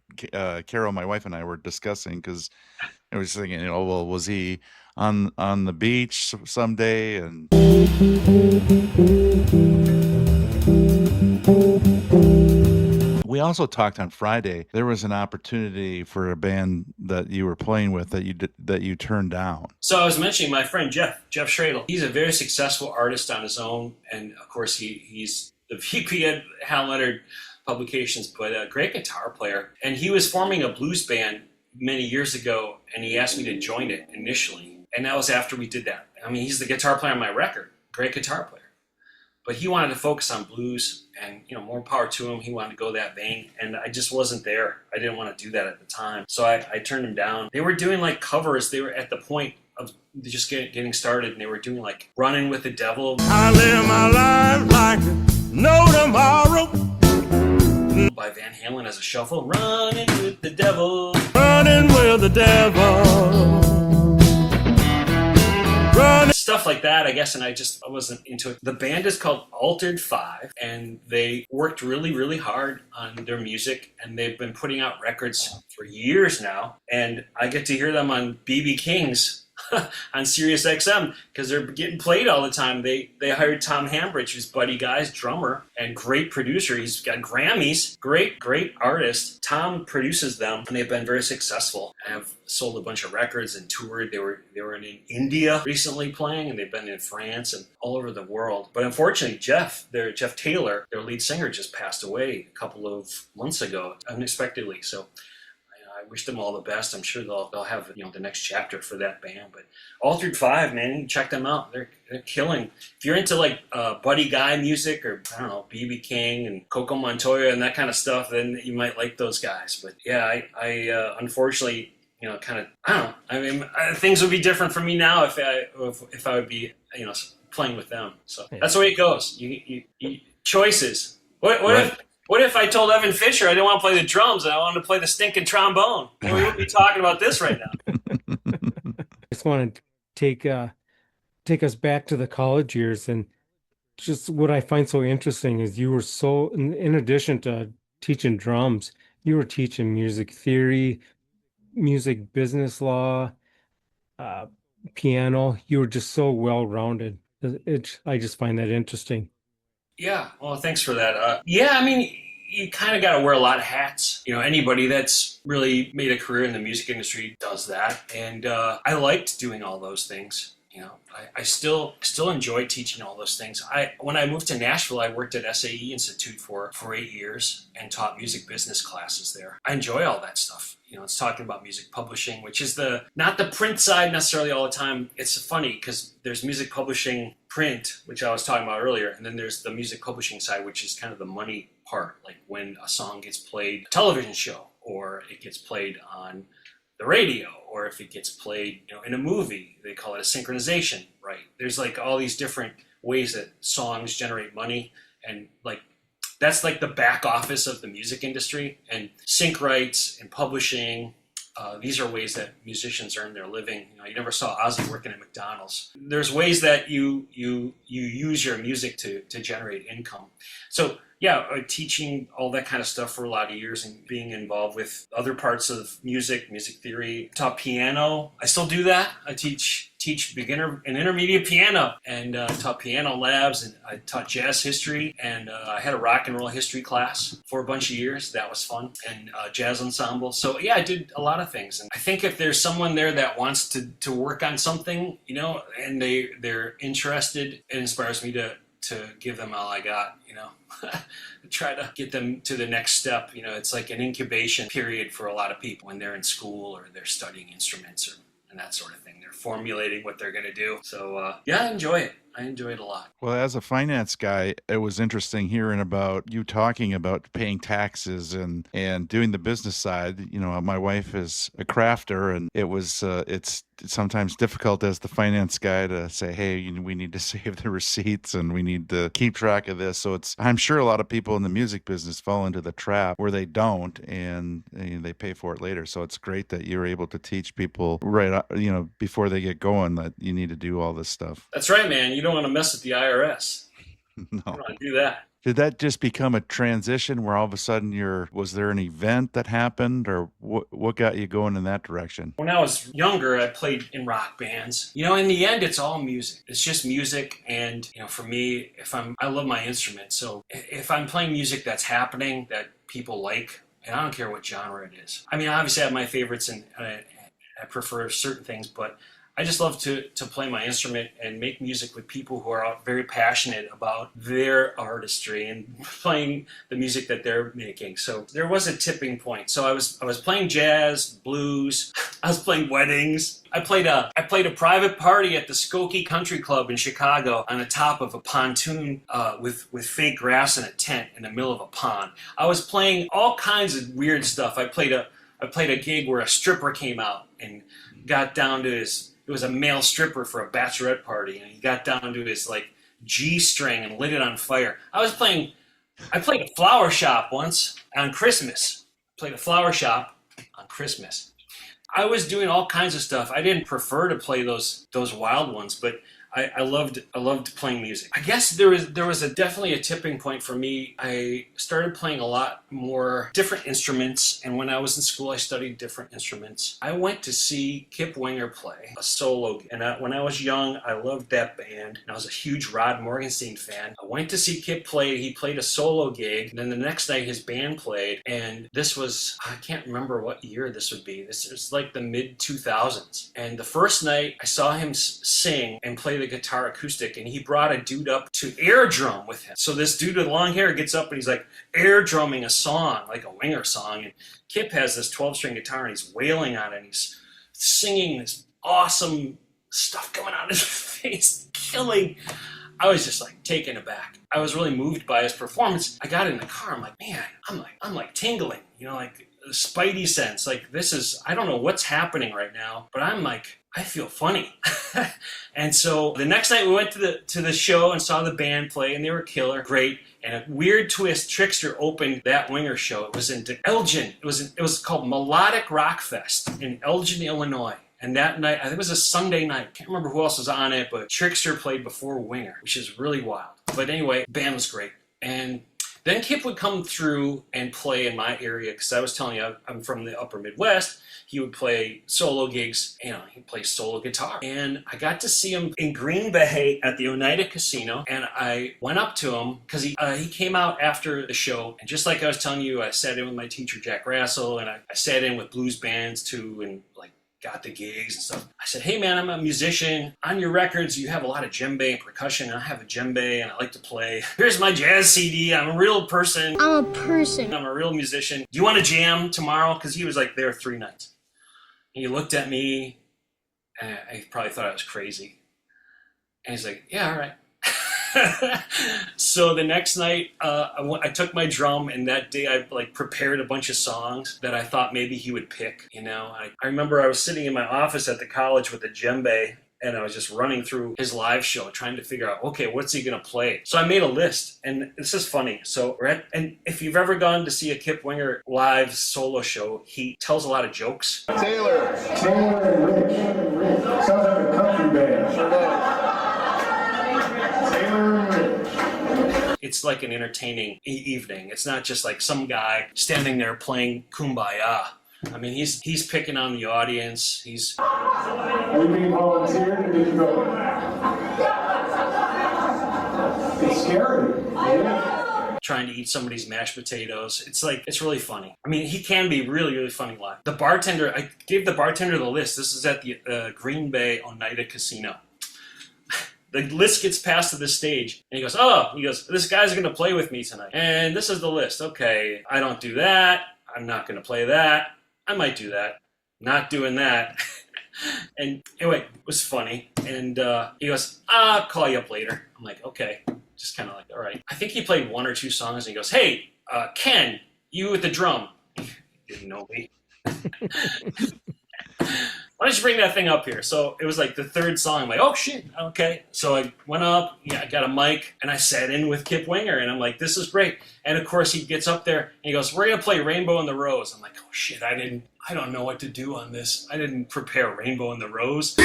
Carol, my wife, and I were discussing, because I was thinking, well, was he on the beach someday? And we also talked on Friday. There was an opportunity for a band that you were playing with that you turned down. So I was mentioning my friend Jeff Schradel. He's a very successful artist on his own, and of course he's the VP at Hal Leonard Publications, but a great guitar player. And he was forming a blues band many years ago, and he asked me to join it initially. And that was after we did that. I mean, he's the guitar player on my record, great guitar player. But he wanted to focus on blues, and more power to him. He wanted to go that vein, and I just wasn't there. I didn't want to do that at the time, so I turned him down. They were doing like covers. They were at the point of just getting started, and they were doing like "Running with the Devil." I live my life like no tomorrow. By Van Halen as a shuffle. Running with the devil. Running with the devil. Running. Stuff like that, I guess, and I wasn't into it. The band is called Altered 5, and they worked really, really hard on their music, and they've been putting out records for years now, and I get to hear them on B.B. King's on Sirius XM because they're getting played all the time. They hired Tom Hambridge, who's Buddy Guy's drummer and great producer. He's got Grammys, great artist. Tom produces them, and they've been very successful and have sold a bunch of records and toured. They were in India recently playing, and they've been in France and all over the world. But unfortunately, Jeff Taylor, their lead singer, just passed away a couple of months ago, unexpectedly. So I wish them all the best. I'm sure they'll have the next chapter for that band. But Altered 5, man, you check them out. They're killing. If you're into like Buddy Guy music, or I don't know, B.B. King and Coco Montoya and that kind of stuff, then you might like those guys. But yeah, I unfortunately, kind of, I don't know. I mean, things would be different for me now if I would be playing with them. So that's the way it goes. You choices. What if I told Evan Fisher I didn't want to play the drums and I wanted to play the stinking trombone? We wouldn't be talking about this right now. I just want to take us back to the college years, and just what I find so interesting is you were so, in addition to teaching drums, you were teaching music theory, music business law, piano. You were just so well-rounded. I just find that interesting. Yeah, well, thanks for that. Yeah, I mean, you kind of got to wear a lot of hats. Anybody that's really made a career in the music industry does that. And I liked doing all those things. I still enjoy teaching all those things. When I moved to Nashville, I worked at SAE Institute for 8 years and taught music business classes there. I enjoy all that stuff. It's talking about music publishing, which is not the print side necessarily all the time. It's funny because there's music publishing print, which I was talking about earlier, and then there's the music publishing side, which is kind of the money part, like when a song gets played, a television show, or it gets played on the radio, or if it gets played, in a movie. They call it a synchronization, right? There's like all these different ways that songs generate money, and like that's like the back office of the music industry. And sync rights and publishing, these are ways that musicians earn their living. You never saw Ozzy working at McDonald's. There's ways that you use your music to generate income. So yeah, teaching all that kind of stuff for a lot of years and being involved with other parts of music theory. Taught piano. I still do that. I teach teach beginner and intermediate piano, and taught piano labs, and I taught jazz history, and I had a rock and roll history class for a bunch of years. That was fun, and jazz ensemble. So yeah, I did a lot of things. And I think if there's someone there that wants to work on something, you know, and they're interested, it inspires me to give them all I got, you know. Try to get them to the next step. You know, it's like an incubation period for a lot of people when they're in school or they're studying instruments and that sort of thing. They're formulating what they're going to do. So, yeah, I enjoy it. I enjoy it a lot. Well, as a finance guy, it was interesting hearing about you talking about paying taxes and doing the business side. You know, my wife is a crafter, and it's sometimes difficult as the finance guy to say, hey, we need to save the receipts and we need to keep track of this. So I'm sure a lot of people in the music business fall into the trap where they don't and they pay for it later. So it's great that you're able to teach people right, you know, before they get going that you need to do all this stuff. That's right, man. You don't want to mess with the IRS. No. You don't want to do that. Did that just become a transition where all of a sudden was there an event that happened, or what got you going in that direction? When I was younger, I played in rock bands. You know, in the end, it's all music. It's just music. And, you know, for me, I love my instrument. So if I'm playing music that's happening, that people like, and I don't care what genre it is. I mean, obviously I have my favorites and I prefer certain things, but I just love to play my instrument and make music with people who are very passionate about their artistry and playing the music that they're making. So there was a tipping point. So I was playing jazz, blues. I was playing weddings. I played a private party at the Skokie Country Club in Chicago on the top of a pontoon with fake grass in a tent in the middle of a pond. I was playing all kinds of weird stuff. I played a gig where a stripper came out and got down to it was a male stripper for a bachelorette party, and he got down to his like G string and lit it on fire. I played a flower shop once on Christmas. Played a flower shop on Christmas. I was doing all kinds of stuff. I didn't prefer to play those wild ones, but I loved playing music. I guess there was definitely a tipping point for me. I started playing a lot more different instruments, and when I was in school, I studied different instruments. I went to see Kip Winger play a solo, and when I was young, I loved that band, and I was a huge Rod Morgenstein fan. I went to see Kip play. He played a solo gig, and then the next night his band played, and this was, I can't remember what year this would be. This was like the mid-2000s, and the first night I saw him sing and play the guitar acoustic, and he brought a dude up to air drum with him. So this dude with long hair gets up and he's like air drumming a song, like a Winger song, and Kip has this 12-string guitar and he's wailing on it, and he's singing this awesome stuff coming out of his face, killing. I was just like taken aback. I was really moved by his performance. I got in the car, I'm like, man, I'm like tingling, you know, like the spidey sense, like this is, I don't know what's happening right now, but I'm like, I feel funny. And so the next night we went to the show and saw the band play, and they were killer, great. And a weird twist, Trixter opened that Winger show. It was in Elgin. It was called Melodic Rock Fest in Elgin, Illinois. And that night, I think it was a Sunday night. Can't remember who else was on it, but Trixter played before Winger, which is really wild. But anyway, band was great. And then Kip would come through and play in my area, because I was telling you, I'm from the upper Midwest. He would play solo gigs, you know, he'd play solo guitar. And I got to see him in Green Bay at the Oneida Casino, and I went up to him, because he came out after the show, and just like I was telling you, I sat in with my teacher, Jack Grassel, and I sat in with blues bands too, and like got the gigs and stuff. I said, hey man, I'm a musician. On your records, you have a lot of djembe and percussion. I have a djembe and I like to play. Here's my jazz CD. I'm a real person. I'm a real musician. Do you want to jam tomorrow? Because he was like there 3 nights. And he looked at me, and I probably thought I was crazy. And he's like, yeah, all right. So the next night, I took my drum, and that day I like prepared a bunch of songs that I thought maybe he would pick. You know, I remember I was sitting in my office at the college with a djembe, and I was just running through his live show trying to figure out, okay, what's he gonna play? So I made a list, and this is funny. So and if you've ever gone to see a Kip Winger live solo show, he tells a lot of jokes. Taylor and Rich. Sounds like a country band. It's like an entertaining evening. It's not just like some guy standing there playing Kumbaya. I mean, he's picking on the audience. He's Are you being volunteered or did you go? It's scary. Yeah. Trying to eat somebody's mashed potatoes. It's like, it's really funny. I mean, he can be really, really funny live. The bartender, I gave the bartender the list. This is at the Green Bay Oneida Casino. The list gets passed to the stage, and he goes, this guy's going to play with me tonight. And this is the list. Okay, I don't do that. I'm not going to play that. I might do that. Not doing that. And anyway, it was funny. And he goes, I'll call you up later. I'm like, okay. Just kind of like, all right. I think he played one or two songs, and he goes, hey, Ken, you with the drum. He didn't know me. Why don't you bring that thing up here? So it was like the third song. I'm like, oh, shit, okay. So I went up, I got a mic, and I sat in with Kip Winger, and I'm like, this is great. And, of course, he gets up there, and he goes, we're going to play Rainbow in the Rose. I'm like, oh, shit, I don't know what to do on this. I didn't prepare Rainbow in the Rose.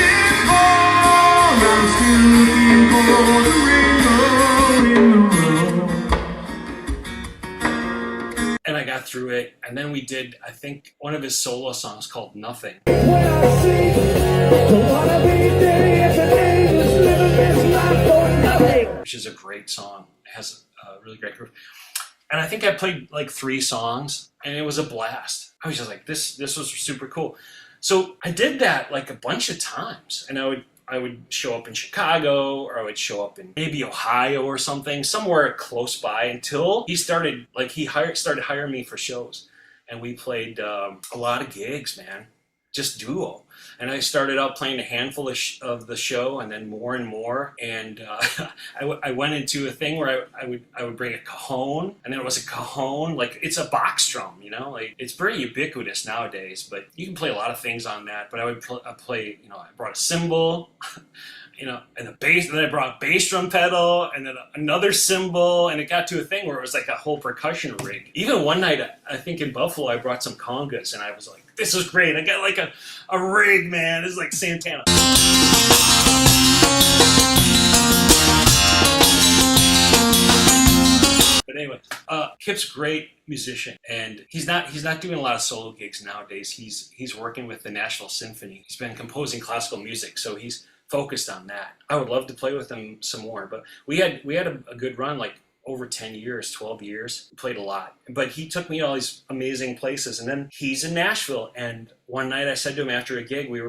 And I got through it, and then we did, I think, one of his solo songs called Nothing. Which is a great song. It has a really great groove. And I think I played like 3 songs, and it was a blast. I was just like, this was super cool. So I did that like a bunch of times, and I would show up in Chicago, or I would show up in maybe Ohio or something, somewhere close by, until he started hiring me for shows. And we played a lot of gigs, man, just duo. And I started out playing a handful of the show, and then more and more. And I went into a thing where I would bring a cajon, and then it was a cajon, like it's a box drum, like it's very ubiquitous nowadays. But you can play a lot of things on that. But I would play, I brought a cymbal, and the bass. And then I brought a bass drum pedal, and then another cymbal, and it got to a thing where it was like a whole percussion rig. Even one night, I think in Buffalo, I brought some congas, and I was like, this is great. I got like a rig, man. It's like Santana. But anyway, Kip's a great musician, and he's not doing a lot of solo gigs nowadays. He's working with the Nashville Symphony. He's been composing classical music, so he's focused on that. I would love to play with him some more, but we had a good run, like over 10 years, 12 years. We played a lot. But he took me to all these amazing places. And then he's in Nashville. And one night I said to him after a gig, we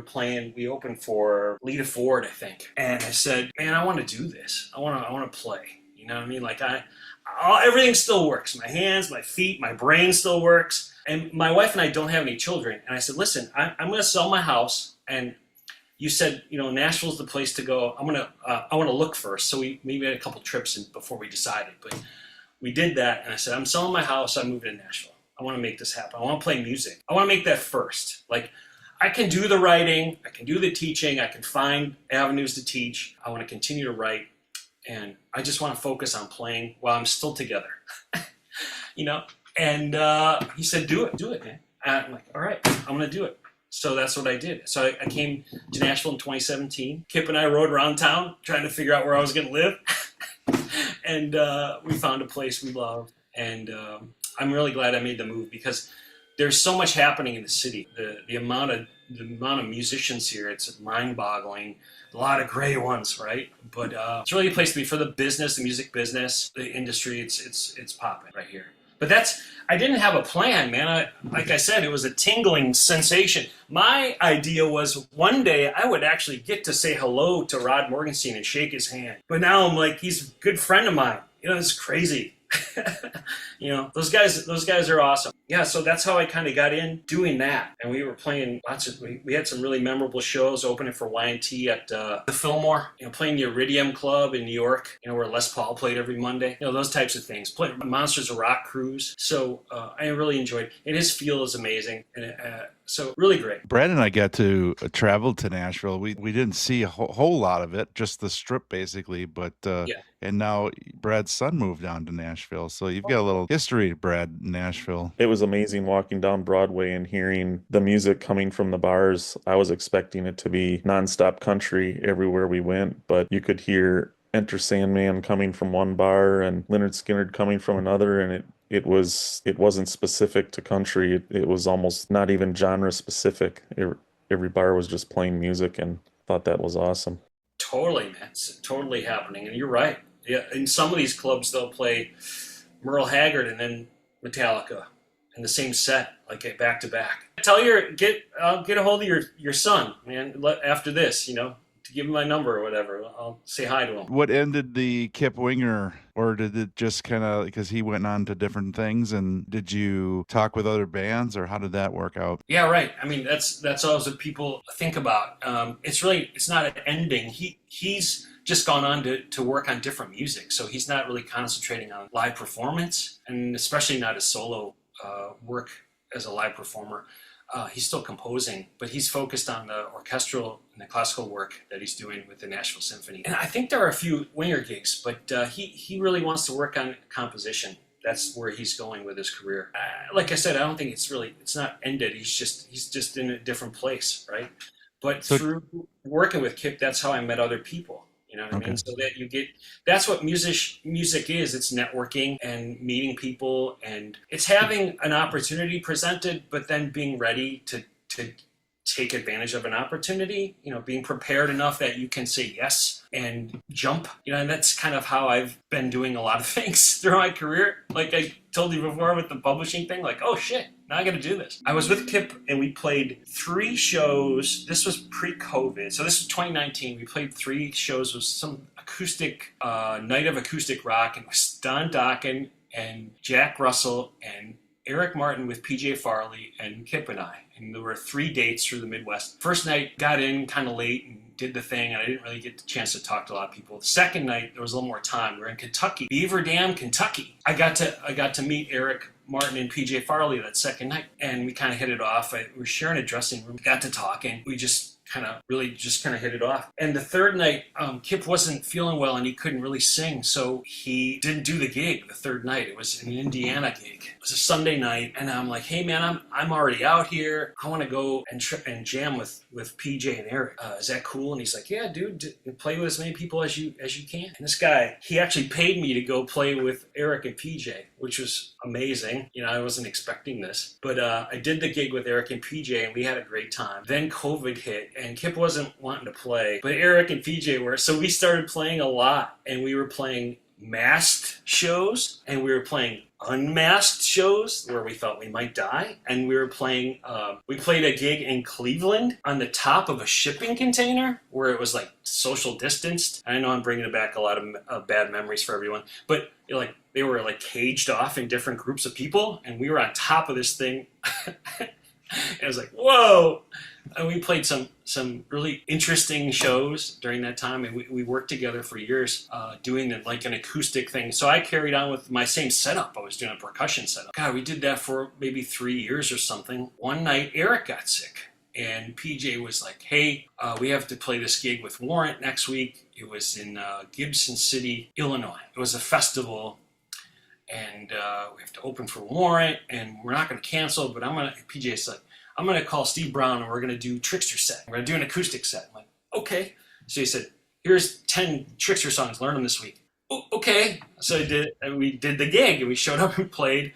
opened for Lita Ford, I think. And I said, man, I want to do this. I want to play. You know what I mean? Like everything still works. My hands, my feet, my brain still works. And my wife and I don't have any children. And I said, listen, I'm going to sell my house. And you said, Nashville's the place to go. I want to look first. So we maybe had a couple trips before we decided, but we did that. And I said, I'm selling my house. I'm moving to Nashville. I want to make this happen. I want to play music. I want to make that first. Like, I can do the writing. I can do the teaching. I can find avenues to teach. I want to continue to write. And I just want to focus on playing while I'm still together, And he said, do it, man. And I'm like, all right, I'm going to do it. So that's what I did. So I came to Nashville in 2017. Kip and I rode around town trying to figure out where I was going to live. And we found a place we love. And I'm really glad I made the move, because there's so much happening in the city. The amount of musicians here, it's mind-boggling. A lot of gray ones, right? But it's really a place to be for the business, the music business, the industry. It's popping right here. But I didn't have a plan, man. Like I said, it was a tingling sensation. My idea was one day I would actually get to say hello to Rod Morgenstein and shake his hand. But now I'm like, he's a good friend of mine. It's crazy. Those guys are awesome. Yeah, so that's how I kind of got in doing that. And we were playing we had some really memorable shows, opening for Y&T at the Fillmore, playing the Iridium Club in New York, where Les Paul played every Monday, those types of things. Playing Monsters of Rock cruise. So I really enjoyed it. And his feel is amazing. And so really great. Brad and I got to travel to Nashville. We didn't see a whole lot of it, just the strip basically. But and now Brad's son moved down to Nashville, so you've got a little history, Brad, in Nashville. It was amazing walking down Broadway and hearing the music coming from the bars. I was expecting it to be nonstop country everywhere we went, but you could hear Enter Sandman coming from one bar and Lynyrd Skynyrd coming from another, and it wasn't specific to country. It was almost not even genre specific. every bar was just playing music, and thought that was awesome. Totally, man. It's totally happening. And you're right. Yeah, in some of these clubs, they'll play Merle Haggard and then Metallica in the same set, like back to back. I'll get a hold of your son, man, after this, to give him my number or whatever. I'll say hi to him. What ended the Kip Winger, or did it just kind of, because he went on to different things, and did you talk with other bands, or how did that work out? Yeah, right. I mean, that's always what people think about. It's not an ending. He's just gone on to work on different music, so he's not really concentrating on live performance, and especially not his solo work as a live performer. He's still composing, but he's focused on the orchestral and the classical work that he's doing with the Nashville Symphony. And I think there are a few Winger gigs, but he really wants to work on composition. That's where he's going with his career. Like I said, I don't think it's not ended. He's just in a different place, right? But through working with Kip, that's how I met other people. You know what I mean? So that that's what music is. It's networking and meeting people, and it's having an opportunity presented, but then being ready to take advantage of an opportunity, being prepared enough that you can say yes and jump, and that's kind of how I've been doing a lot of things through my career. Like I told you before with the publishing thing, like, oh shit, now I got to do this. I was with Kip and we played 3 shows. This was pre-COVID. So this was 2019. We played 3 shows with some acoustic, night of acoustic rock, and it was Don Dokken and Jack Russell and Eric Martin with PJ Farley and Kip and I. And there were 3 dates through the Midwest. First night, got in kind of late and did the thing, and I didn't really get the chance to talk to a lot of people. The second night, there was a little more time. We were in Kentucky, Beaver Dam, Kentucky. I got to meet Eric Martin and PJ Farley that second night, and we kind of hit it off. We were sharing a dressing room, got to talking. We just kind of hit it off. And the third night, Kip wasn't feeling well and he couldn't really sing, so he didn't do the gig the third night. It was an Indiana gig. It was a Sunday night, and I'm like, hey man, I'm already out here. I want to go and jam with PJ and Eric. Is that cool? And he's like, yeah, dude, play with as many people as you can. And this guy, he actually paid me to go play with Eric and PJ, which was amazing. I wasn't expecting this, but I did the gig with Eric and PJ, and we had a great time. Then COVID hit, and Kip wasn't wanting to play, but Eric and PJ were, so we started playing a lot, and we were playing masked shows, and we were playing unmasked shows where we thought we might die, and we were playing, we played a gig in Cleveland on the top of a shipping container where it was like social distanced. I know I'm bringing back a lot of bad memories for everyone, but they were like caged off in different groups of people, and we were on top of this thing. And I was like, whoa. And we played some really interesting shows during that time, and we worked together for years doing an acoustic thing. So I carried on with my same setup. I was doing a percussion setup. God, we did that for maybe 3 years or something. One night, Eric got sick, and PJ was like, hey, we have to play this gig with Warrant next week. It was in Gibson City, Illinois. It was a festival, and we have to open for Warrant, and we're not going to cancel, but PJ said, I'm going to call Steve Brown, and we're going to do Trixter set. We're going to do an acoustic set. I'm like, okay. So he said, here's 10 Trixter songs, learn them this week. Okay. So we did the gig, and we showed up and played,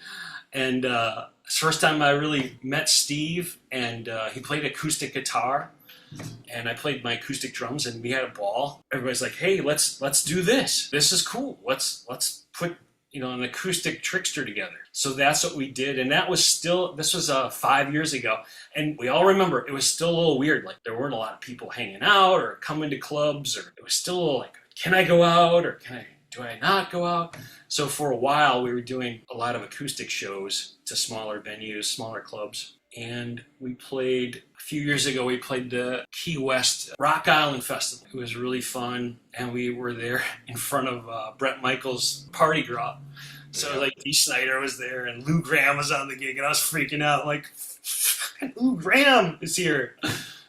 and it's the first time I really met Steve, and he played acoustic guitar, and I played my acoustic drums, and we had a ball. Everybody's like, hey, let's do this. This is cool. Let's put an acoustic Trixter together. So that's what we did. And this was 5 years ago. And we all remember it was still a little weird. Like there weren't a lot of people hanging out or coming to clubs, or it was still a little like, can I go out or do I not go out? So for a while we were doing a lot of acoustic shows to smaller venues, smaller clubs. And we played, a few years ago, we played the Key West Rock Island Festival. It was really fun, and we were there in front of Bret Michaels' party grub. So like Dee Snider was there, and Lou Gramm was on the gig, and I was freaking out, like, Lou Gramm is here.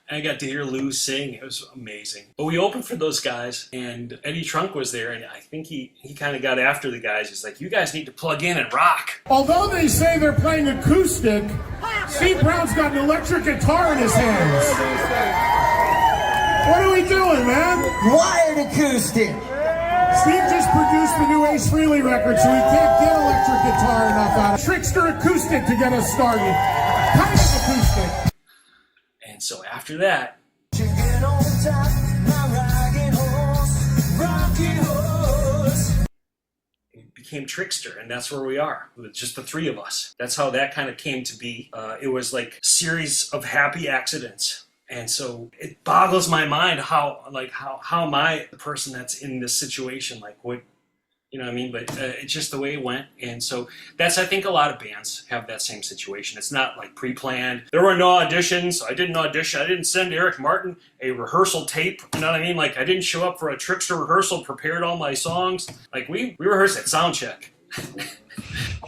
And I got to hear Lou sing. It was amazing. But we opened for those guys, and Eddie Trunk was there, and I think he kind of got after the guys. He's like, you guys need to plug in and rock. Although they say they're playing acoustic, Steve Brown's got an electric guitar in his hands. What are we doing, man? Wired acoustic. Steve just produced the new Ace Frehley record, so he can't get electric guitar enough out of Trixter Acoustic to get us started. Kind of acoustic. And so after that, it became Trixter, and that's where we are, with just the three of us. That's how that kind of came to be. It was like a series of happy accidents. And so it boggles my mind how am I the person that's in this situation? Like, what, you know what I mean? But it's just the way it went. And so I think a lot of bands have that same situation. It's not like pre-planned. There were no auditions. I didn't audition. I didn't send Eric Martin a rehearsal tape. You know what I mean? Like, I didn't show up for a Trixter rehearsal, prepared all my songs. Like, we rehearsed at sound check.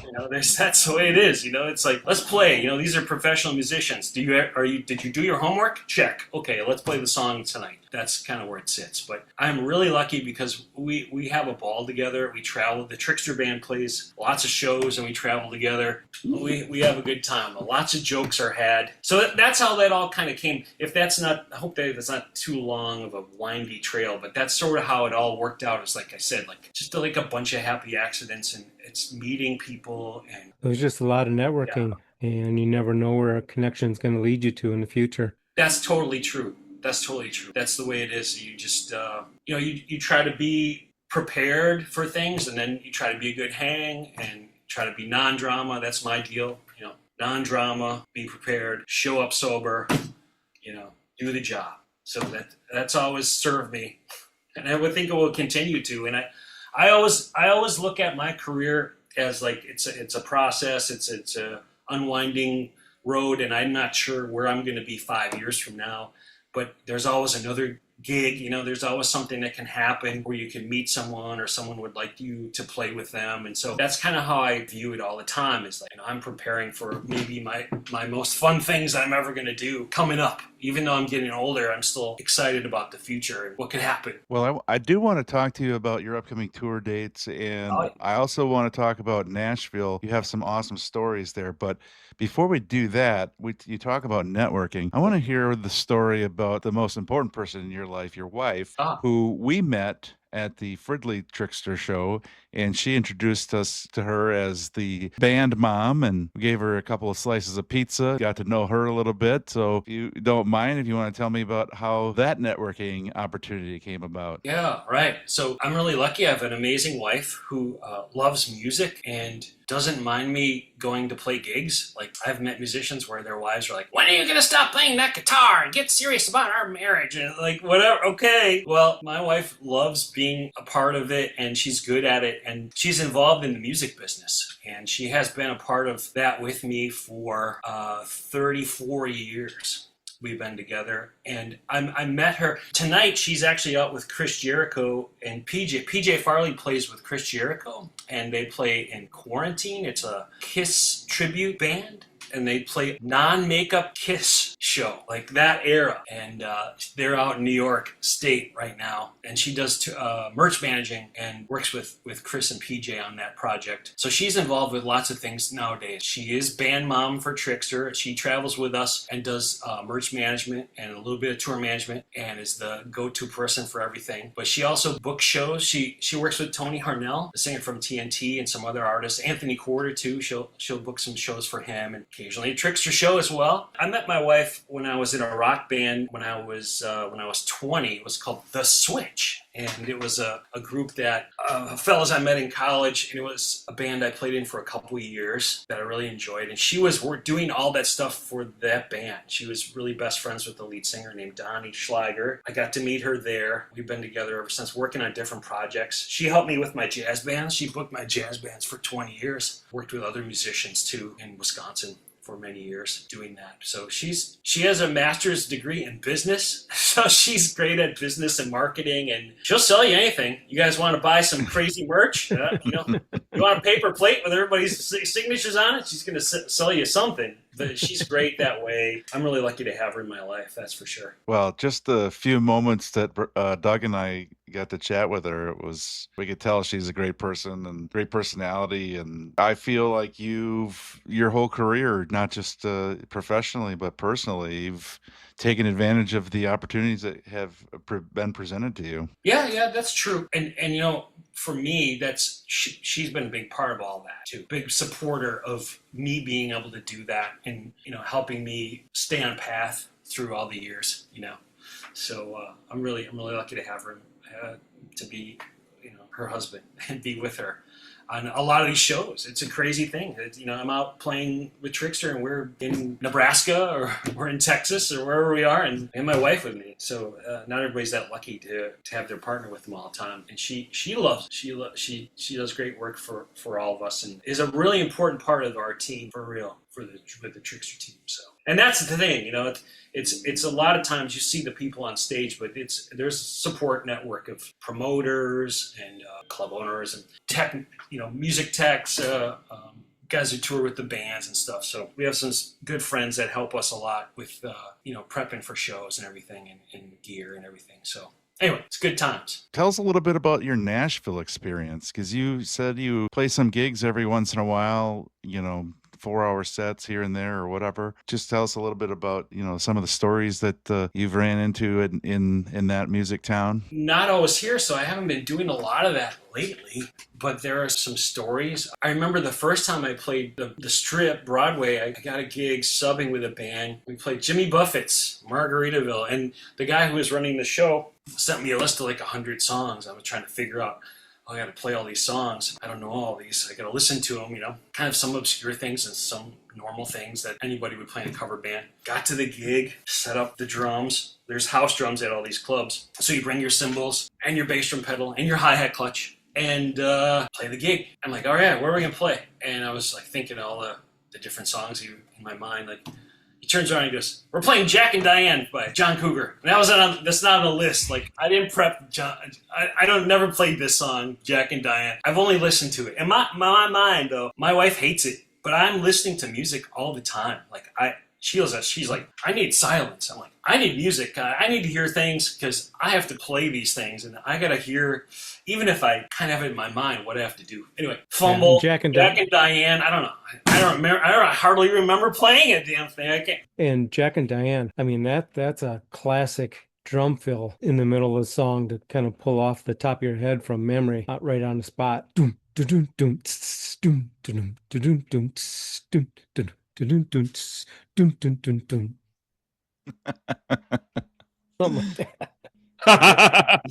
You know, that's the way it is. You know, it's like, let's play. You know, these are professional musicians. Did you do your homework? Check. Okay, let's play the song tonight. That's kind of where it sits. But I'm really lucky because we have a ball together. We travel. The Trixter band plays lots of shows, and we travel together. We have a good time. Lots of jokes are had. So that's how that all kind of came. If that's not, I hope that that's not too long of a windy trail, but that's sort of how it all worked out. Is like I said, like just like a bunch of happy accidents, and it's meeting people. And it was just a lot of networking, and you never know where a connection is going to lead you to in the future. That's totally true. That's totally true. That's the way it is. You just, you try to be prepared for things, and then you try to be a good hang and try to be non-drama. That's my deal. You know, non-drama, be prepared, show up sober, you know, do the job. So that's always served me, and I would think it will continue to. And I always look at my career as like it's a process. It's a unwinding road, and I'm not sure where I'm going to be 5 years from now. But there's always another gig, you know, there's always something that can happen where you can meet someone or someone would like you to play with them. And so that's kind of how I view it all the time, is like, you know, I'm preparing for maybe my most fun things I'm ever going to do coming up. Even though I'm getting older, I'm still excited about the future and what could happen. Well, I do want to talk to you about your upcoming tour dates, and I also want to talk about Nashville. You have some awesome stories there, but before we do that, you talk about networking. I want to hear the story about the most important person in your life, your wife, who we met at the Frehley Trixter show, and she introduced us to her as the band mom, and we gave her a couple of slices of pizza, got to know her a little bit. So if you don't mind, if you want to tell me about how that networking opportunity came about. Yeah, right. So I'm really lucky. I have an amazing wife who loves music and doesn't mind me going to play gigs. Like, I've met musicians where their wives are like, when are you going to stop playing that guitar and get serious about our marriage? And like, whatever. Okay. Well, my wife loves being a part of it, and she's good at it, and she's involved in the music business. And she has been a part of that with me for 34 years. We've been together, and I met her tonight. She's actually out with Chris Jericho and PJ. PJ Farley plays with Chris Jericho, and they play in Quarantine. It's a Kiss tribute band, and they play non-makeup Kiss show, like that era. And they're out in New York State right now, and she does merch managing and works with Chris and PJ on that project. So she's involved with lots of things nowadays. She is band mom for Trixter. She travels with us and does merch management and a little bit of tour management, and is the go-to person for everything. But she also books shows. She works with Tony Harnell, the singer from TNT, and some other artists. Anthony Corder too. She'll book some shows for him, and occasionally a Trixter show as well. I met my wife when I was in a rock band when I was 20. It was called The Switch, and it was a group that fellas I met in college, and it was a band I played in for a couple of years that I really enjoyed. And she was doing all that stuff for that band. She was really best friends with the lead singer named Donnie Schlager. I got to meet her there. We've been together ever since, working on different projects. She helped me with my jazz bands. She booked my jazz bands for 20 years. Worked with other musicians too in Wisconsin for many years doing that. So she has a master's degree in business. So she's great at business and marketing, and she'll sell you anything. You guys want to buy some crazy merch? You want a paper plate with everybody's signatures on it? She's going to sell you something. But she's great that way. I'm really lucky to have her in my life, that's for sure. Well, just the few moments that Doug and I got to chat with her, we could tell she's a great person and great personality. And I feel like your whole career, not just professionally, but personally, you've taken advantage of the opportunities that have been presented to you. Yeah, that's true. And for me, she's been a big part of all that too. Big supporter of me being able to do that, and helping me stay on path through all the years, So I'm really lucky to have her, to be, her husband and be with her on a lot of these shows. It's a crazy thing. I'm out playing with Trixter and we're in Nebraska or we're in Texas or wherever we are, and my wife with me. So not everybody's that lucky to have their partner with them all the time. And she loves it. She does great work for all of us and is a really important part of our team for real, with the Trixter team. So, and that's the thing, it's a lot of times you see the people on stage, but there's a support network of promoters and club owners and tech, music techs, guys who tour with the bands and stuff. So we have some good friends that help us a lot with, prepping for shows and everything and gear and everything. So anyway, it's good times. Tell us a little bit about your Nashville experience, because you said you play some gigs every once in a while, 4-hour sets here and there or whatever. Just tell us a little bit about, some of the stories that you've ran into in that music town. Not always here, so I haven't been doing a lot of that lately, but there are some stories. I remember the first time I played the Strip, Broadway, I got a gig subbing with a band. We played Jimmy Buffett's Margaritaville, and the guy who was running the show sent me a list of like 100 songs. I was trying to figure out, I got to play all these songs. I don't know all these. I got to listen to them, kind of some obscure things and some normal things that anybody would play in a cover band. Got to the gig, set up the drums. There's house drums at all these clubs. So you bring your cymbals and your bass drum pedal and your hi-hat clutch and play the gig. I'm like, all right, where are we going to play? And I was like thinking all the different songs in my mind. Like, he turns around and he goes, we're playing Jack and Diane by John Cougar. And that's not on the list. Like, I didn't prep John. Never played this song, Jack and Diane. I've only listened to it. In my mind, though, my wife hates it. But I'm listening to music all the time. Like, she's like, I need silence. I'm like, I need music. I need to hear things because I have to play these things. And I got to hear, even if I kind of have it in my mind, what I have to do. Anyway, Fumble, Jack and Diane. I don't know. I don't remember. I hardly remember playing a damn thing. I can't. And Jack and Diane, I mean, that's a classic drum fill in the middle of the song to kind of pull off the top of your head from memory, right on the spot. Doom, doom, doom, doom, doom, doom, doom, doom, doom. Dun, dun, dun, dun, dun, dun. Something like that.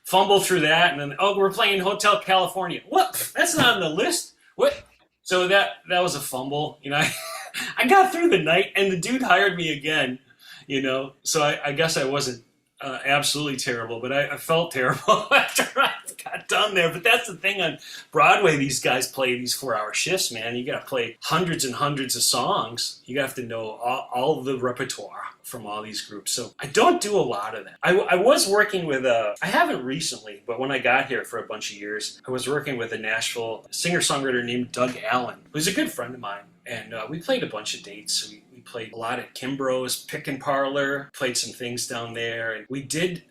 Fumble through that, and then we're playing Hotel California. What? That's not on the list. What? So that was a fumble. I got through the night, and the dude hired me again. So I guess I wasn't absolutely terrible, but I felt terrible after I got done there. But that's the thing on Broadway, these guys play these 4-hour shifts, man. You got to play hundreds and hundreds of songs. You have to know all the repertoire from all these groups. So I don't do a lot of that. I was working with I haven't recently, but when I got here for a bunch of years, I was working with a Nashville singer-songwriter named Doug Allen, who's a good friend of mine. And we played a bunch of dates. We played a lot at Kimbrough's Pick and Parlor, played some things down there. And we did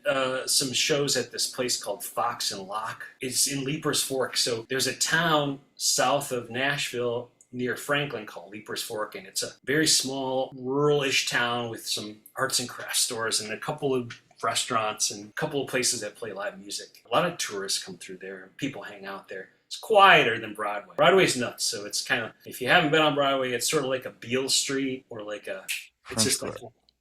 some shows at this place called Fox and Lock. It's in Leapers Fork. So there's a town south of Nashville near Franklin called Leapers Fork. And it's a very small, rural-ish town with some arts and crafts stores and a couple of restaurants and a couple of places that play live music. A lot of tourists come through there and people hang out there. It's quieter than Broadway. Broadway's nuts, so it's kind of, if you haven't been on Broadway, it's sort of like a Beale Street or like it's just like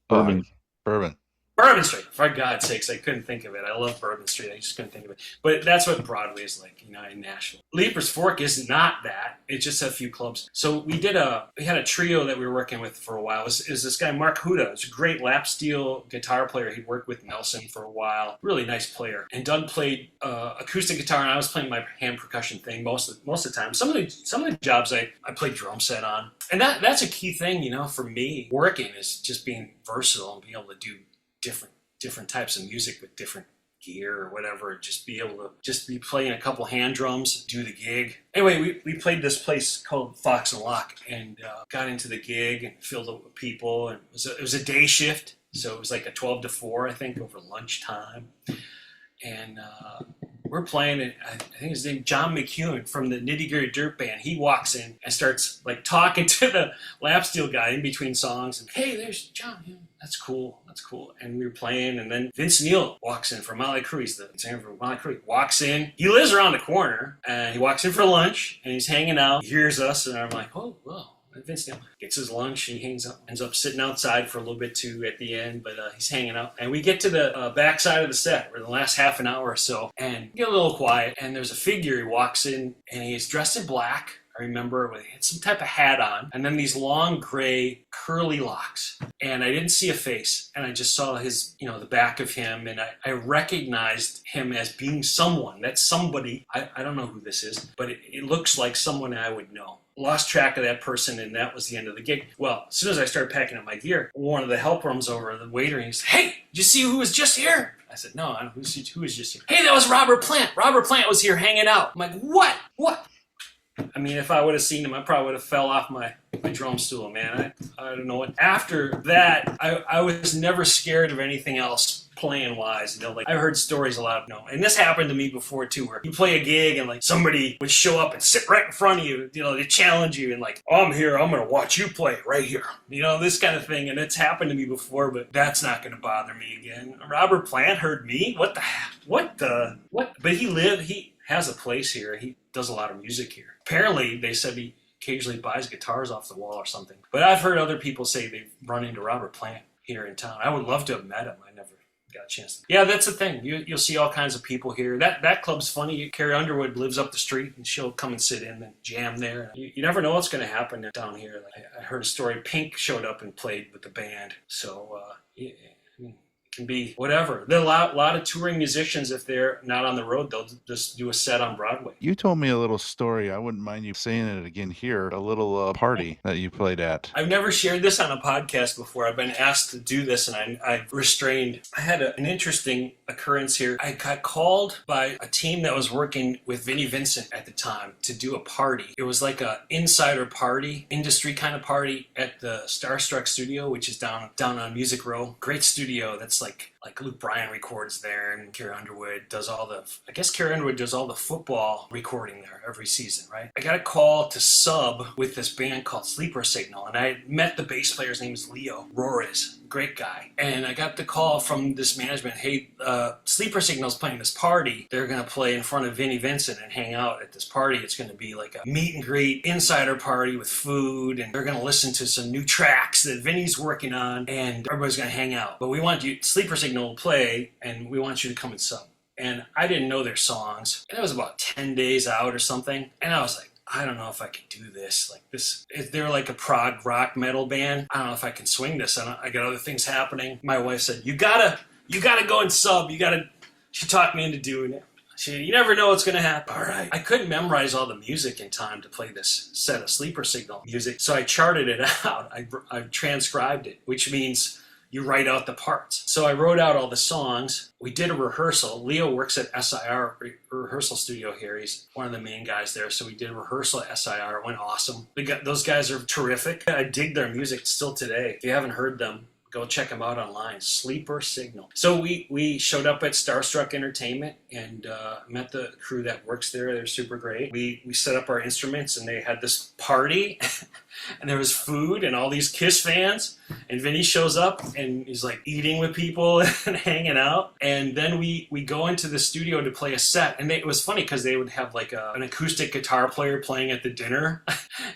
Bourbon. Bourbon Street. For God's sakes, I couldn't think of it. I love Bourbon Street. I just couldn't think of it. But that's what Broadway is like, in Nashville. Leapers Fork is not that. It's just a few clubs. So we had a trio that we were working with for a while. It was this guy, Mark Huda. He's a great lap steel guitar player. He'd worked with Nelson for a while. Really nice player. And Doug played acoustic guitar, and I was playing my hand percussion thing most of the time. Some of the jobs I played drum set on. And that's a key thing, for me. Working is just being versatile and being able to do different types of music with different gear or whatever, just be able to be playing a couple hand drums, do the gig. Anyway, we played this place called Fox and Lock and got into the gig and filled up with people. And it was a day shift, so it was like a 12 to 4, I think, over lunchtime. And we're playing, and I think his name John McEwen from the Nitty Gritty Dirt Band. He walks in and starts like talking to the lap steel guy in between songs. And hey, there's John. Yeah, that's cool. That's cool. And we were playing, and then Vince Neil walks in from Motley Crue. He's the singer from Motley Crue. Walks in. He lives around the corner, and he walks in for lunch, and he's hanging out. He hears us, and I'm like, oh, whoa. Vince Neil gets his lunch and he ends up sitting outside for a little bit too at the end, but he's hanging out. And we get to the back side of the set, or the last half an hour or so, and get a little quiet. And there's a figure. He walks in and he's dressed in black. I remember he had some type of hat on, and then these long gray curly locks. And I didn't see a face, and I just saw his, the back of him, and I recognized him as being someone. That's somebody. I don't know who this is, but it looks like someone I would know. Lost track of that person, and that was the end of the gig. Well, as soon as I started packing up my gear, one of the helper comes over, the waiter, and he said, hey, did you see who was just here? I said, no, I don't know who was just here. Hey, that was Robert Plant. Robert Plant was here hanging out. I'm like, what? I mean, if I would have seen him, I probably would have fell off my drum stool, man. I don't know what. After that, I was never scared of anything else playing wise. I heard stories a lot. And this happened to me before too, where you play a gig and like somebody would show up and sit right in front of you, to challenge you and like, oh, I'm here, I'm gonna watch you play right here. This kind of thing. And it's happened to me before, but that's not gonna bother me again. Robert Plant heard me. What? But he has a place here. He does a lot of music here. Apparently, they said he occasionally buys guitars off the wall or something. But I've heard other people say they've run into Robert Plant here in town. I would love to have met him. I never got a chance. Yeah, that's the thing. You'll see all kinds of people here. That club's funny. Carrie Underwood lives up the street, and she'll come and sit in and jam there. You never know what's going to happen down here. I heard a story. Pink showed up and played with the band. So, can be whatever. There are a lot of touring musicians, if they're not on the road, they'll just do a set on Broadway. You told me a little story. I wouldn't mind you saying it again here. A little party that you played at. I've never shared this on a podcast before. I've been asked to do this, and I've restrained. I had an interesting occurrence here. I got called by a team that was working with Vinny Vincent at the time to do a party. It was like a insider party, industry kind of party at the Starstruck studio, which is down on Music Row. Great studio. That's like Luke Bryan records there, and Carrie Underwood does all the football recording there every season, right? I got a call to sub with this band called Sleeper Signal, and I met the bass player's name is Leo Rores, great guy. And I got the call from this management, hey, Sleeper Signal's playing this party. They're going to play in front of Vinny Vincent and hang out at this party. It's going to be like a meet and greet insider party with food, and they're going to listen to some new tracks that Vinny's working on, and everybody's going to hang out. But we want you, Sleeper Signal will play, and we want you to come and sub. And I didn't know their songs. And it was about 10 days out or something. And I was like, I don't know if I can do this. Like this, they're like a prog rock metal band. I don't know if I can swing this. I got other things happening. My wife said, you gotta go and sub. She talked me into doing it. You never know what's going to happen. All right. I couldn't memorize all the music in time to play this set of Sleeper Signal music. So I charted it out. I transcribed it, which means you write out the parts. So I wrote out all the songs. We did a rehearsal. Leo works at SIR rehearsal studio here. He's one of the main guys there. So we did a rehearsal at SIR. It went awesome. Those guys are terrific. I dig their music still today. If you haven't heard them, go check them out online. Sleeper Signal. So we showed up at Starstruck Entertainment and met the crew that works there. They're super great. We set up our instruments, and they had this party and there was food and all these Kiss fans, and Vinny shows up and he's like eating with people and hanging out. And then we go into the studio to play a set, and it was funny because they would have like an acoustic guitar player playing at the dinner.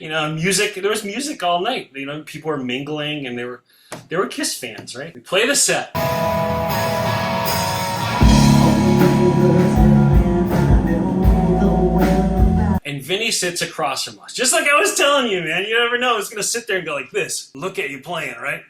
Music. There was music all night. People were mingling, and they were Kiss fans, right? We play the set. And Vinny sits across from us. Just like I was telling you, man. You never know. He's going to sit there and go like this. Look at you playing, right?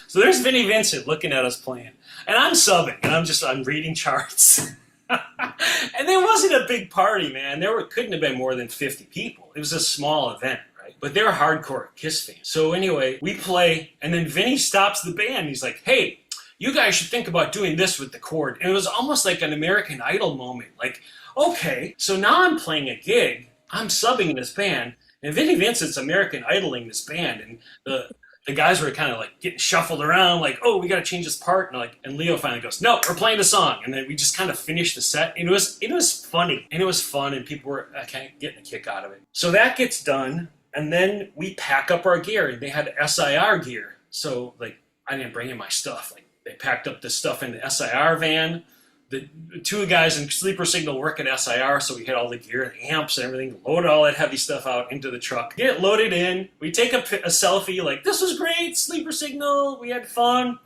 So there's Vinny Vincent looking at us playing. And I'm subbing. And I'm reading charts. And there wasn't a big party, man. Couldn't have been more than 50 people. It was a small event, right? But they were hardcore Kiss fans. So anyway, we play, and then Vinny stops the band. He's like, hey, you guys should think about doing this with the chord. And it was almost like an American Idol moment. Like, okay, so now I'm playing a gig. I'm subbing this band. And Vinny Vincent's American Idoling this band. And the the guys were kind of like getting shuffled around, like, oh, we got to change this part. And Leo finally goes, no, we're playing the song. And then we just kind of finished the set. And it was funny, and it was fun, and people were kind of getting a kick out of it. So that gets done, and then we pack up our gear, and they had SIR gear. So like, I didn't bring in my stuff. Like, they packed up this stuff in the SIR van. The two guys in Sleeper Signal work at SIR, so we had all the gear, the amps and everything, load all that heavy stuff out into the truck, get it loaded in. We take a selfie, like, this was great, Sleeper Signal, we had fun.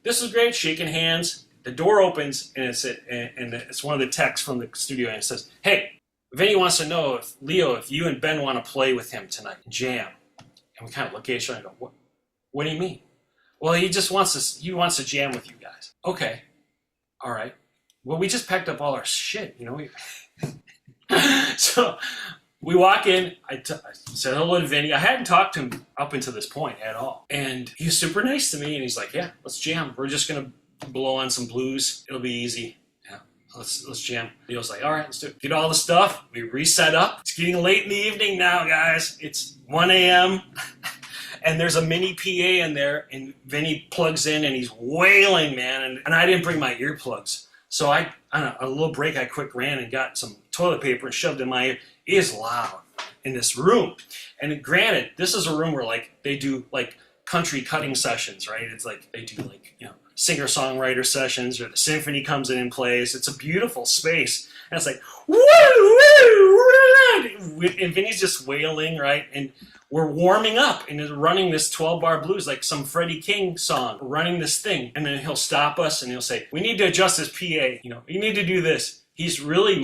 This was great, shaking hands. The door opens, and it's one of the techs from the studio, and it says, hey, Vinny wants to know if, Leo, if you and Ben want to play with him tonight, jam. And we kind of look at each other and go, what do you mean? Well, he wants to jam with you guys. Okay, all right. Well, we just packed up all our shit, you know. So we walk in. I said hello to Vinny. I hadn't talked to him up until this point at all. And he was super nice to me. And he's like, yeah, let's jam. We're just going to blow on some blues. It'll be easy. Yeah, let's jam. Leo's like, all right, let's do it. Get all the stuff. We reset up. It's getting late in the evening now, guys. It's 1 a.m. And there's a mini PA in there. And Vinny plugs in, and he's wailing, man. And I didn't bring my earplugs. So on a little break, I quick ran and got some toilet paper and shoved in my ear. It is loud in this room. And granted, this is a room where like they do like country cutting sessions, right? It's like they do like, you know, singer-songwriter sessions, or the symphony comes in and plays. It's a beautiful space. And it's like, woo, woo, woo. And Vinny's just wailing, right? And we're warming up and running this 12-bar blues, like some Freddie King song, running this thing. And then he'll stop us and he'll say, we need to adjust this PA. You know, you need to do this. He's really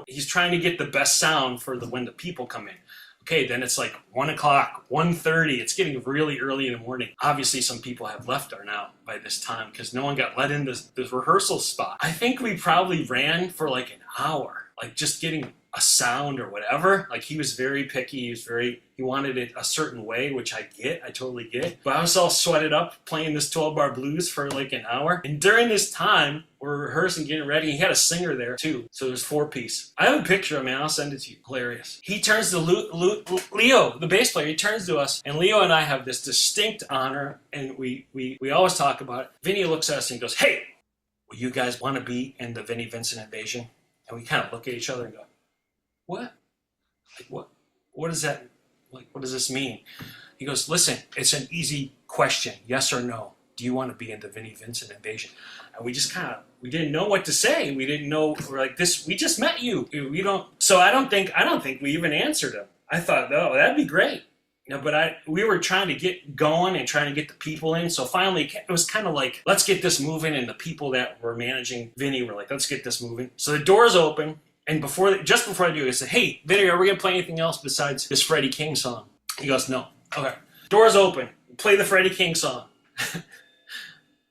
he's trying to get the best sound for when the people come in. Okay, then it's like 1 o'clock, 1:30. It's getting really early in the morning. Obviously, some people have left now by this time because no one got let in this rehearsal spot. I think we probably ran for like an hour, like just getting a sound or whatever. Like, he was very picky. He wanted it a certain way, which I totally get. But I was all sweated up playing this 12-bar blues for like an hour. And during this time, we're rehearsing, getting ready. He had a singer there too. So there's 4-piece. I have a picture of him, man. I'll send it to you. Hilarious. He turns to Leo, the bass player. He turns to us, and Leo and I have this distinct honor, and we always talk about it. Vinny looks at us and goes, hey, will you guys want to be in the Vinny Vincent invasion? And we kind of look at each other and go, what? Like, what is that? Like, what does this mean? He goes, listen, it's an easy question. Yes or no. Do you want to be in the Vinny Vincent invasion? And we just we didn't know what to say. We didn't know, we're like, we just met you. So I don't think we even answered him. I thought, oh, that'd be great. You know, but we were trying to get going and trying to get the people in. So finally, it was kind of like, let's get this moving. And the people that were managing Vinny were like, let's get this moving. So the doors open. And just before I do it, I said, hey, Vinny, are we going to play anything else besides this Freddie King song? He goes, no. Okay. Doors open. Play the Freddie King song. A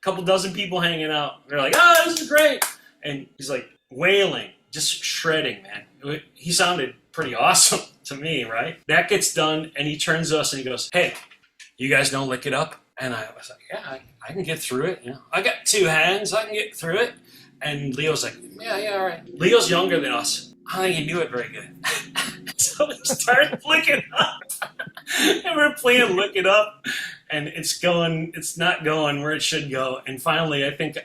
couple dozen people hanging out. They're like, oh, this is great. And he's like wailing, just shredding, man. He sounded pretty awesome to me, right? That gets done, and he turns to us and he goes, hey, you guys don't lick it up? And I was like, yeah, I can get through it. You know, I got 2 hands. I can get through it. And Leo's like, yeah, all right. Leo's younger than us. I think he knew it very good. So we started licking up. And we're playing Lick It Up. And it's not going where it should go. And finally, I think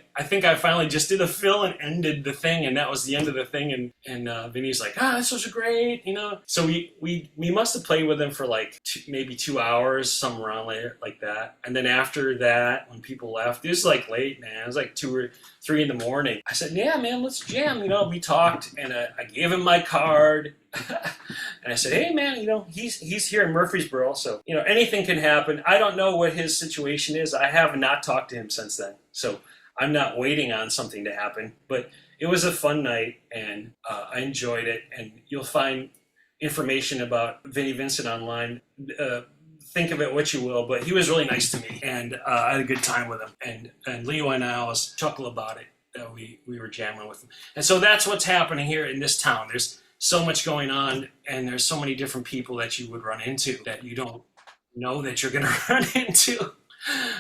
I finally just did a fill and ended the thing. And that was the end of the thing. And Vinny's like, this was great, you know. So we must have played with him for like maybe 2 hours, somewhere around later, like that. And then after that, when people left, it was like late, man. It was like 2 or 3 in the morning. I said, yeah, man, let's jam. You know, we talked, and I gave him my card. And I said, hey, man, you know, he's here in Murfreesboro, so, you know, anything can happen. I don't know what his situation is. I have not talked to him since then, so I'm not waiting on something to happen. But it was a fun night, and I enjoyed it. And you'll find information about Vinny Vincent online. Think of it what you will, but he was really nice to me, and I had a good time with him. And Leo and I always chuckle about it. We were jamming with him. And so that's what's happening here in this town. There's so much going on, and there's so many different people that you would run into that you don't know that you're going to run into.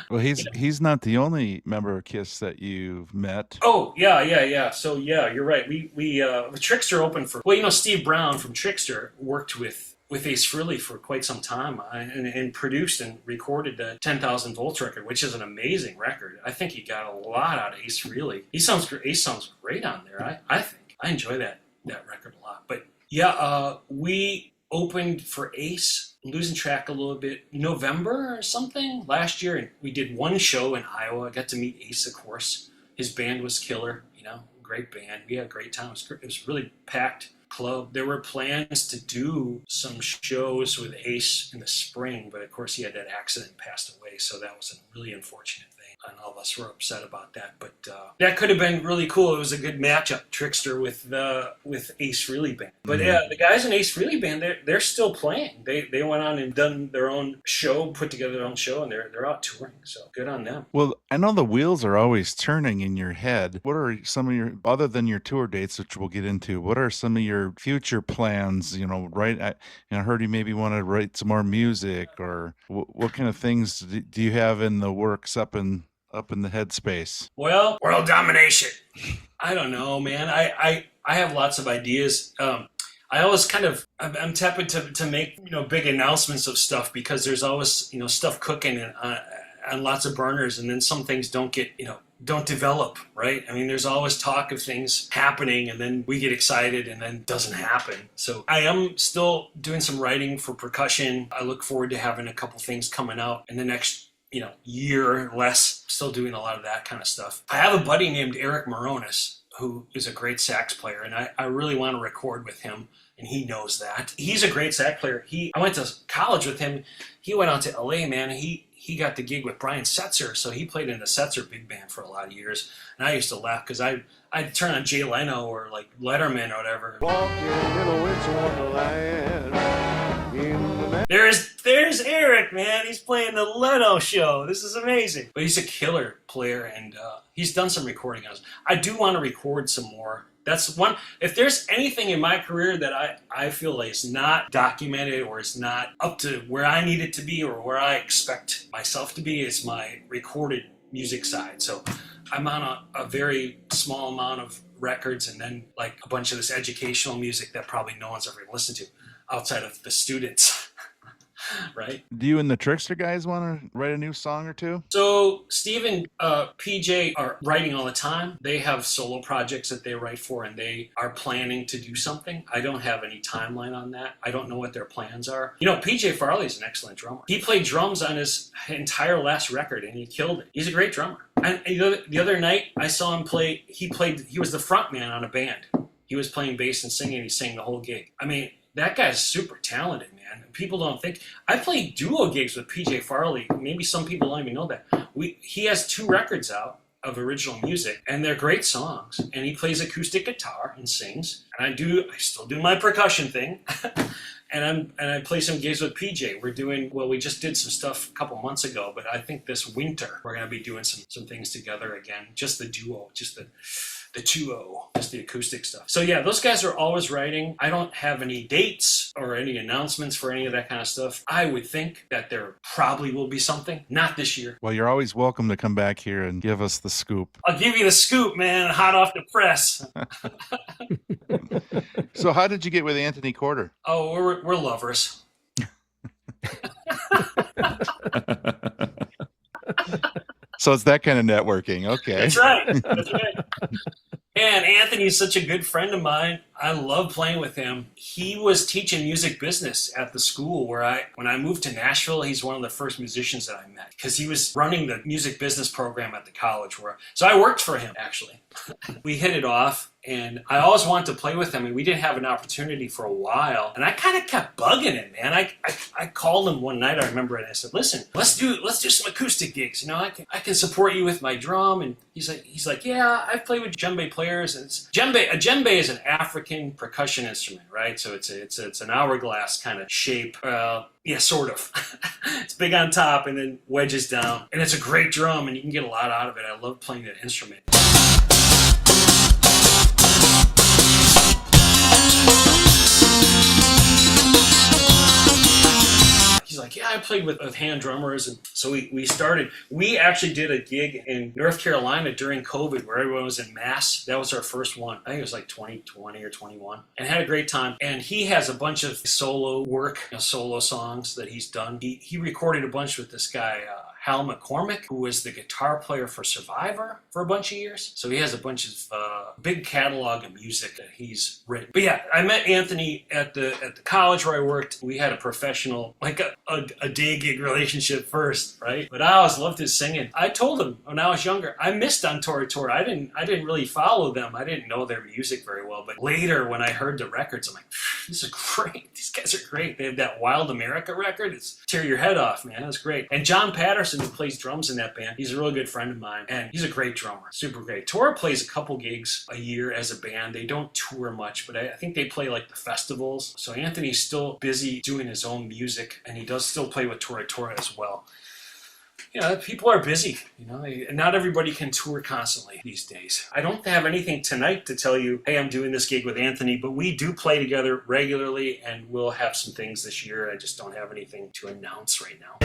Well, he's not the only member of KISS that you've met. Oh, yeah. So, yeah, you're right. We Trixter opened for, well, you know, Steve Brown from Trixter worked with with Ace Frehley for quite some time and produced and recorded the 10,000 Volts record, which is an amazing record. I think he got a lot out of Ace Frehley. Ace sounds great on there. I think. I enjoy that record a lot. But yeah, we opened for Ace, losing track a little bit, November or something last year. And we did one show in Iowa. I got to meet Ace, of course. His band was killer, great band. We had a great time. It was really packed club. There were plans to do some shows with Ace in the spring, but of course he had that accident and passed away, so that was a really unfortunate thing. And all of us were upset about that, but that could have been really cool. It was a good matchup, Trixter with Ace Frehley band. But yeah, the guys in Ace Frehley band, they're still playing. They went on and done their own show, put together their own show, and they're out touring. So good on them. Well, I know the wheels are always turning in your head. What are some of your, other than your tour dates, which we'll get into, what are some of your future plans? I heard you maybe want to write some more music, or what kind of things do you have in the works up in the headspace? Well, world domination. I don't know, man. I have lots of ideas. I always I'm tepid to make big announcements of stuff, because there's always stuff cooking on lots of burners, and then some things don't develop, right? I mean, there's always talk of things happening, and then we get excited, and then it doesn't happen. So I am still doing some writing for percussion. I look forward to having a couple things coming out in the next year or less. Still doing a lot of that kind of stuff. I have a buddy named Eric Moronis, who is a great sax player, and I really want to record with him, and he knows that. He's a great sax player. I went to college with him. He went out to LA, man. He got the gig with Brian Setzer, so he played in the Setzer big band for a lot of years. And I used to laugh because I'd turn on Jay Leno or like Letterman or whatever. There's Eric, man. He's playing the Leno show. This is amazing. But he's a killer player, and he's done some recording on us. I do want to record some more. That's one. If there's anything in my career that I feel like is not documented or is not up to where I need it to be or where I expect myself to be, it's my recorded music side. So I'm on a very small amount of records, and then like a bunch of this educational music that probably no one's ever listened to outside of the students. Right? Do you and the Trixter guys want to write a new song or two? So Steve and PJ are writing all the time. They have solo projects that they write for, and they are planning to do something. I don't have any timeline on that. I don't know what their plans are. PJ Farley is an excellent drummer. He played drums on his entire last record, and he killed it. He's a great drummer. And the other night, I saw him play. He was the front man on a band. He was playing bass and singing. He sang the whole gig. I mean, that guy's super talented, man. People don't think. I played duo gigs with PJ Farley. Maybe some people don't even know that. He has 2 records out of original music, and they're great songs. And he plays acoustic guitar and sings. And I still do my percussion thing. And I play some gigs with PJ. We just did some stuff a couple months ago, but I think this winter we're going to be doing some things together again. Just the duo, just the 2-0, just the acoustic stuff. So yeah, those guys are always writing. I don't have any dates or any announcements for any of that kind of stuff. I would think that there probably will be something. Not this year. Well, you're always welcome to come back here and give us the scoop. I'll give you the scoop, man, hot off the press. So how did you get with Anthony Corder? Oh, we're lovers. So it's that kind of networking. Okay. That's right. And Anthony's such a good friend of mine. I love playing with him. He was teaching music business at the school when I moved to Nashville. He's one of the first musicians that I met because he was running the music business program at the college so I worked for him, actually. We hit it off, and I always wanted to play with him, and we didn't have an opportunity for a while. And I kind of kept bugging him, man. I called him one night, I remember, and I said, "Listen, let's do some acoustic gigs. I can support you with my drum." And he's like, "Yeah, I've played with djembe players." And a djembe is an African percussion instrument, right? So it's an hourglass kind of shape. Yeah, sort of. It's big on top and then wedges down, and it's a great drum, and you can get a lot out of it. I love playing that instrument. He's like, "Yeah, played with hand drummers, and so we actually did a gig in North Carolina during COVID where everyone was in mass. That was our first one. I think it was like 2020 or 21, and had a great time. And he has a bunch of solo work, solo songs that he's done. He recorded a bunch with this guy, Hal McCormick, who was the guitar player for Survivor for a bunch of years. So he has a bunch of big catalog of music that he's written. But yeah, I met Anthony at the college where I worked. We had a professional, like a day gig relationship first, right? But I always loved his singing. I told him when I was younger, I missed on Tour. I didn't really follow them. I didn't know their music very well. But later when I heard the records, I'm like, these are great. These guys are great. They have that Wild America record. It's tear your head off, man. That's great. And John Patterson, who plays drums in that band, he's a really good friend of mine, and he's a great drummer, super great. Tora plays a couple gigs a year as a band. They don't tour much, but I think they play like the festivals. So Anthony's still busy doing his own music, and he does still play with Tora as well. People are busy, and not everybody can tour constantly these days. I don't have anything tonight to tell you, hey, I'm doing this gig with Anthony, but we do play together regularly, and we'll have some things this year. I just don't have anything to announce right now.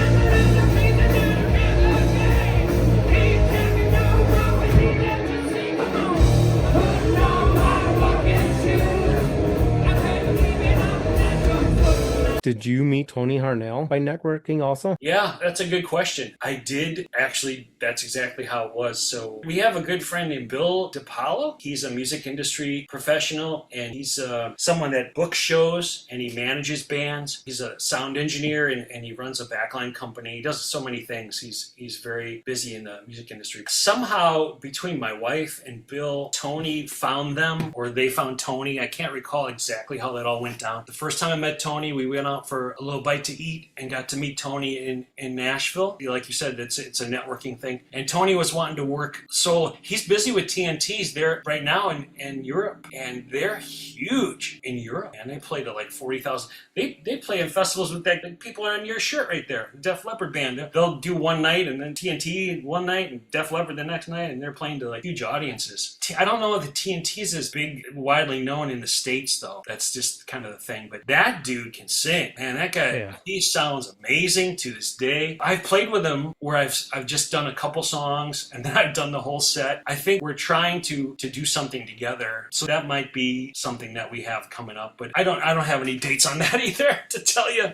Did you meet Tony Harnell by networking also? Yeah, that's a good question. I did. Actually, that's exactly how it was. So we have a good friend named Bill DiPaolo. He's a music industry professional, and he's someone that books shows, and he manages bands. He's a sound engineer, and he runs a backline company. He does so many things. He's very busy in the music industry. Somehow, between my wife and Bill, Tony found them, or they found Tony. I can't recall exactly how that all went down. The first time I met Tony, we went out for a little bite to eat and got to meet Tony in Nashville. Like you said, it's a networking thing. And Tony was wanting to work solo. He's busy with TNTs there right now in Europe, and they're huge in Europe. And they play to like 40,000. They play in festivals with that. People are on your shirt right there. Def Leppard band. They'll do one night, and then TNT one night, and Def Leppard the next night, and they're playing to like huge audiences. I don't know if the TNT is as big, widely known in the States though. That's just kind of the thing. But that dude can sing. Man, that guy, He sounds amazing to this day. I've played with him where I've just done a couple songs, and then I've done the whole set. I think we're trying to do something together. So that might be something that we have coming up. But I don't have any dates on that either to tell you.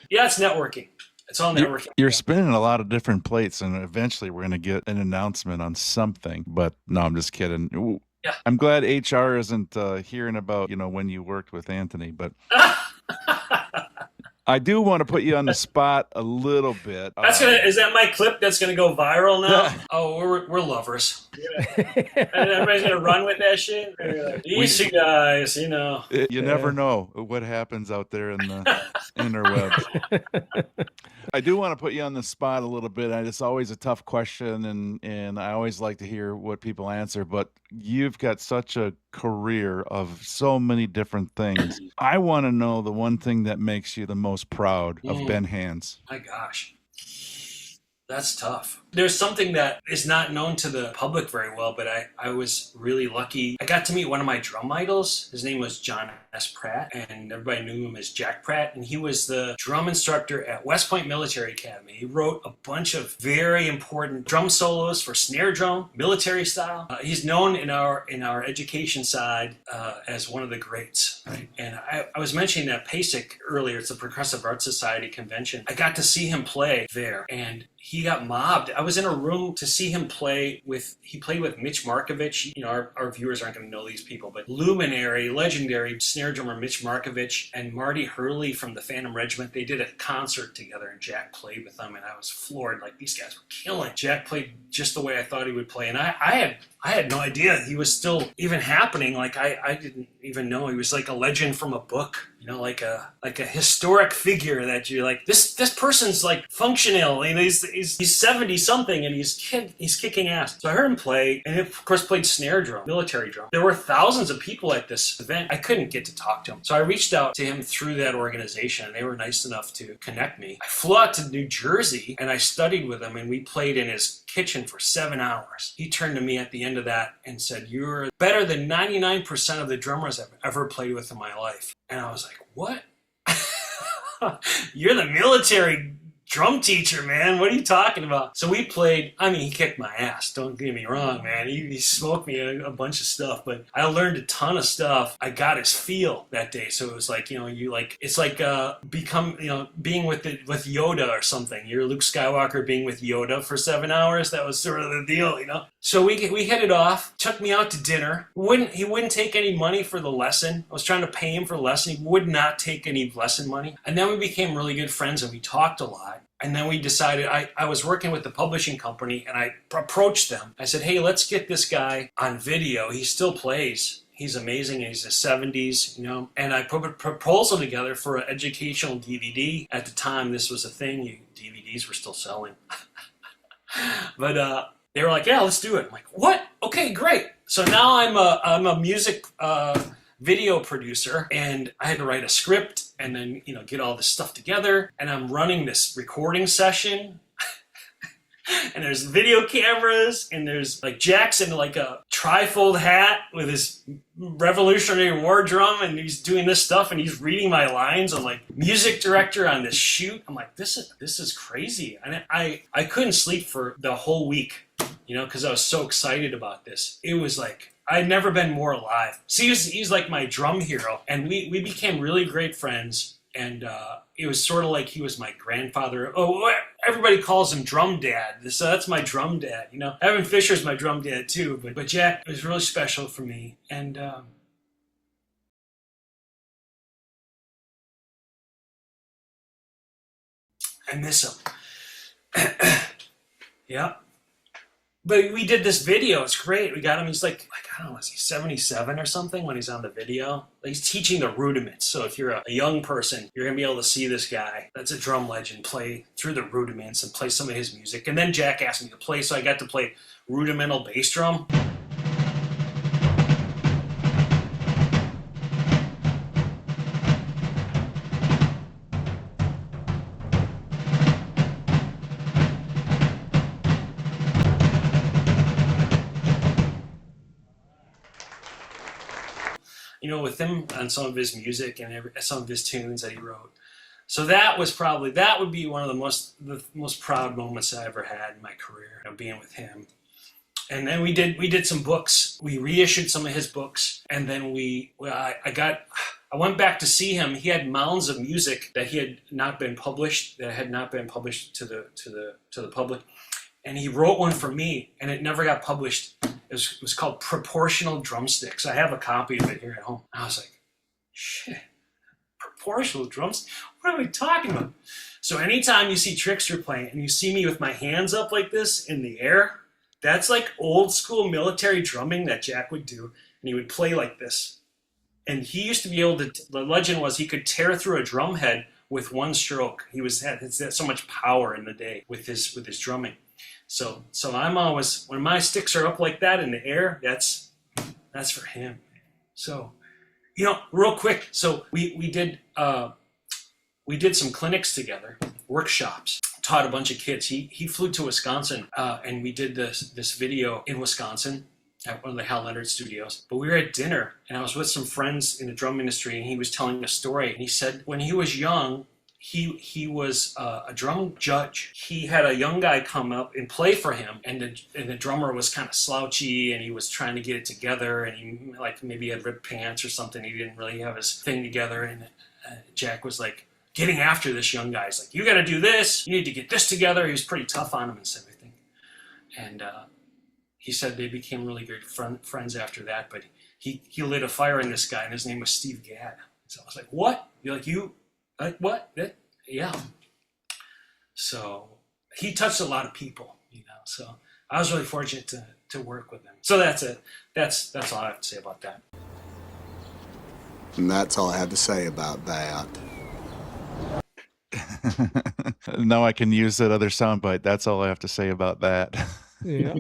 Yeah, it's networking. It's all networking. You're spinning a lot of different plates, and eventually we're going to get an announcement on something. But no, I'm just kidding. Yeah. I'm glad HR isn't hearing about, when you worked with Anthony, but I do want to put you on the spot a little bit. Is that my clip that's gonna go viral now? Oh, we're lovers. And everybody's gonna run with that shit. Like, easy guys, You never know what happens out there in the interwebs. I do want to put you on the spot a little bit. It's always a tough question, and I always like to hear what people answer, but you've got such a career of so many different things. I want to know the one thing that makes you the most proud of Ben Hans. My gosh. That's tough. There's something that is not known to the public very well, but I was really lucky. I got to meet one of my drum idols. His name was John S. Pratt, and everybody knew him as Jack Pratt, and he was the drum instructor at West Point Military Academy. He wrote a bunch of very important drum solos for snare drum, military style. He's known in our education side as one of the greats. Right? And I was mentioning that PASIC earlier. It's the Progressive Art Society convention. I got to see him play there, and he got mobbed. I was in a room to see him play with, he played with Mitch Markovich. Our viewers aren't going to know these people, but luminary, legendary snare drummer Mitch Markovich and Marty Hurley from the Phantom Regiment. They did a concert together, and Jack played with them, and I was floored. Like, these guys were killing. Jack played just the way I thought he would play, and I had no idea he was still even happening. Like, I didn't even know. He was like a legend from a book, like a historic figure that you're like, this person's like functional, he's 70 something, and he's kicking ass. So I heard him play, and he of course played snare drum, military drum. There were thousands of people at this event. I couldn't get to talk to him, so I reached out to him through that organization, and they were nice enough to connect me. I flew out to New Jersey, and I studied with him, and we played in his kitchen for 7 hours. He turned to me at the end of that and said, "You're better than 99% of the drummers I've ever played with in my life." And I was like, "What?" "You're the military drum teacher, man. What are you talking about? So we played. I mean, he kicked my ass. Don't get me wrong, man. He smoked me a bunch of stuff, but I learned a ton of stuff. I got his feel that day. So it was like, it's like being with Yoda or something. You're Luke Skywalker being with Yoda for 7 hours. That was sort of the deal, So we headed off. Took me out to dinner. He wouldn't take any money for the lesson. I was trying to pay him for the lesson. He would not take any lesson money. And then we became really good friends and we talked a lot. And then we decided, I was working with the publishing company and I approached them. I said, hey, let's get this guy on video. He still plays. He's amazing. He's in his 70s, And I put a proposal together for an educational DVD. At the time, this was a thing. DVDs were still selling. But they were like, yeah, let's do it. I'm like, what? Okay, great. So now I'm a music video producer, and I had to write a script and then get all this stuff together, and I'm running this recording session. And there's video cameras, and there's like Jackson, like a trifold hat with his Revolutionary War drum, and he's doing this stuff, and he's reading my lines. I'm like music director on this shoot. I'm like, this is crazy. And I couldn't sleep for the whole week, because I was so excited about this. It was like I'd never been more alive. See, he's like my drum hero, and we became really great friends. And it was sort of like he was my grandfather. Oh, everybody calls him Drum Dad. So that's my drum dad. Evan Fisher's my drum dad too. But Jack was really special for me. And I miss him. Yeah. But we did this video. It's great. We got him. He's like I don't know, is he 77 or something when he's on the video? He's teaching the rudiments. So if you're a young person, you're going to be able to see this guy that's a drum legend play through the rudiments and play some of his music. And then Jack asked me to play, so I got to play rudimental bass drum. With him on some of his music and some of his tunes that he wrote. So that would be one of the most proud moments I ever had in my career, being with him. And then we did some books. We reissued some of his books, and then I went back to see him. He had mounds of music that had not been published to the public, and he wrote one for me, and it never got published. It was called Proportional Drumsticks. I have a copy of it here at home. I was like, shit, proportional drums? What are we talking about? So anytime you see Trixter playing and you see me with my hands up like this in the air, that's like old school military drumming that Jack would do. And he would play like this. And he used to be able to, the legend was he could tear through a drum head with one stroke. He had so much power in the day with his drumming. So I'm always, when my sticks are up like that in the air, that's for him. So, real quick. So we did some clinics together, workshops, taught a bunch of kids. He flew to Wisconsin, and we did this video in Wisconsin at one of the Hal Leonard studios. But we were at dinner, and I was with some friends in the drum industry, and he was telling a story. And he said when he was young, he was a drum judge. He had a young guy come up and play for him, and the drummer was kind of slouchy, and he was trying to get it together, and he maybe had ripped pants or something. He didn't really have his thing together, and Jack was like getting after this young guy. He's like, you got to do this. You need to get this together. He was pretty tough on him and everything. And he said they became really good friends after that. But he lit a fire in this guy, and his name was Steve Gadd. So I was like, what? You're like, you? Like, what? Yeah. So he touched a lot of people, so I was really fortunate to work with him. So that's it. That's all I have to say about that. And that's all I have to say about that. Now I can use that other soundbite. That's all I have to say about that. Yeah.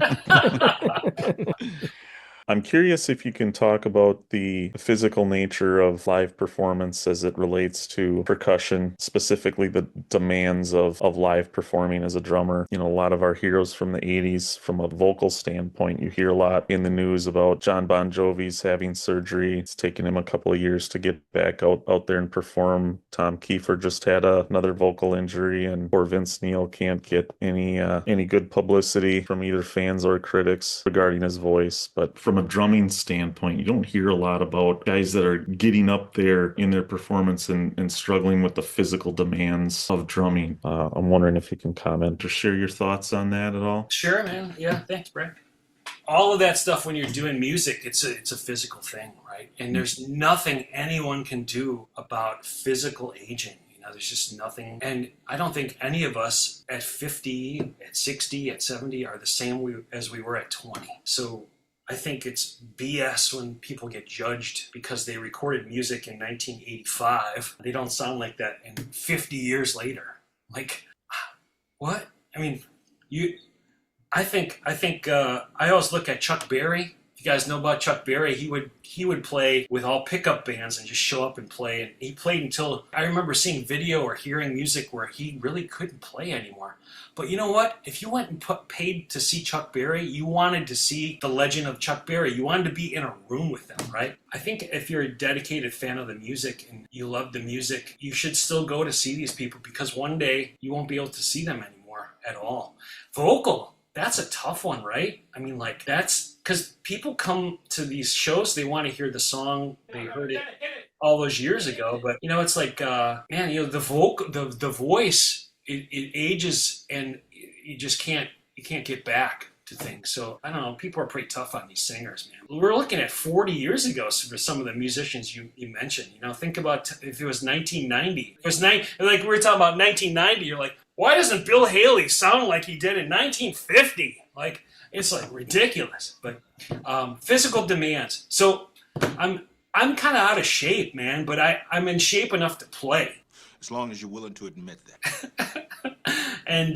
I'm curious if you can talk about the physical nature of live performance as it relates to percussion, specifically the demands of live performing as a drummer. You know, a lot of our heroes from the 80s, from a vocal standpoint, you hear a lot in the news about John Bon Jovi's having surgery. It's taken him a couple of years to get back out there and perform. Tom Kiefer just had another vocal injury, and poor Vince Neil can't get any good publicity from either fans or critics regarding his voice. But from a drumming standpoint, you don't hear a lot about guys that are getting up there in their performance and struggling with the physical demands of drumming. I'm wondering if you can comment or share your thoughts on that at all. Sure, man. Yeah, thanks, Brett. All of that stuff when you're doing music, it's a physical thing, right? And there's nothing anyone can do about physical aging. There's just nothing. And I don't think any of us at 50, at 60, at 70 are the same as we were at 20. So I think it's BS when people get judged because they recorded music in 1985. They don't sound like that in 50 years later. Like, what? I mean, I always look at Chuck Berry. If you guys know about Chuck Berry, he would play with all pickup bands and just show up and play. And he played until, I remember seeing video or hearing music where he really couldn't play anymore. But you know what? If you went and paid to see Chuck Berry, you wanted to see the legend of Chuck Berry. You wanted to be in a room with them, right? I think if you're a dedicated fan of the music and you love the music, you should still go to see these people, because one day you won't be able to see them anymore at all. Vocal. That's a tough one, right? I mean, like, that's because people come to these shows, they want to hear the song, they heard it all those years ago, but it's like, man, the voice, it ages, and you just can't get back to things. So I don't know, people are pretty tough on these singers, man. We're looking at 40 years ago for some of the musicians you mentioned. Think about if it was 1990. It was like we were talking about 1990. You're like, why doesn't Bill Haley sound like he did in 1950? Like, it's like ridiculous. But physical demands. So I'm kind of out of shape, man, but I'm in shape enough to play. As long as you're willing to admit that. And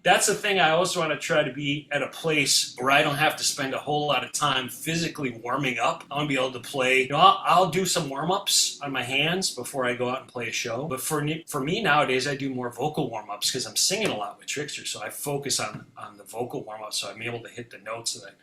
that's the thing. I also want to try to be at a place where I don't have to spend a whole lot of time physically warming up. I want to be able to play. I'll do some warm-ups on my hands before I go out and play a show. But for me nowadays, I do more vocal warm-ups because I'm singing a lot with Trixter. So I focus on the vocal warm-ups, so I'm able to hit the notes that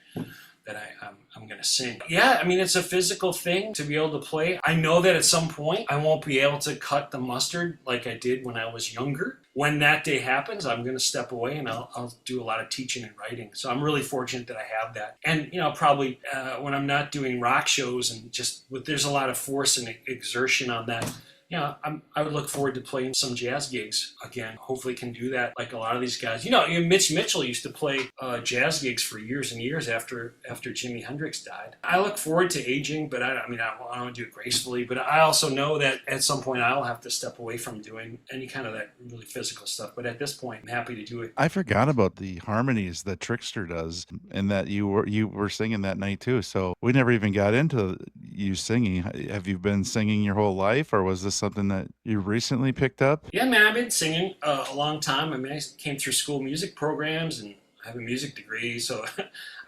I'm going to sing. Yeah, I mean, it's a physical thing to be able to play. I know that at some point I won't be able to cut the mustard like I did when I was younger. When that day happens, I'm going to step away and I'll do a lot of teaching and writing. So I'm really fortunate that I have that. And, probably when I'm not doing rock shows and there's a lot of force and exertion on that, I would look forward to playing some jazz gigs again. Hopefully can do that like a lot of these guys. Mitch Mitchell used to play jazz gigs for years and years after Jimi Hendrix died. I look forward to aging, but I want to do it gracefully. But I also know that at some point I'll have to step away from doing any kind of that really physical stuff. But at this point, I'm happy to do it. I forgot about the harmonies that Trixter does, and that you were singing that night too. So we never even got into you singing. Have you been singing your whole life, or was this something that you recently picked up? Yeah, man, I've been singing a long time. I mean, I came through school music programs and I have a music degree, so I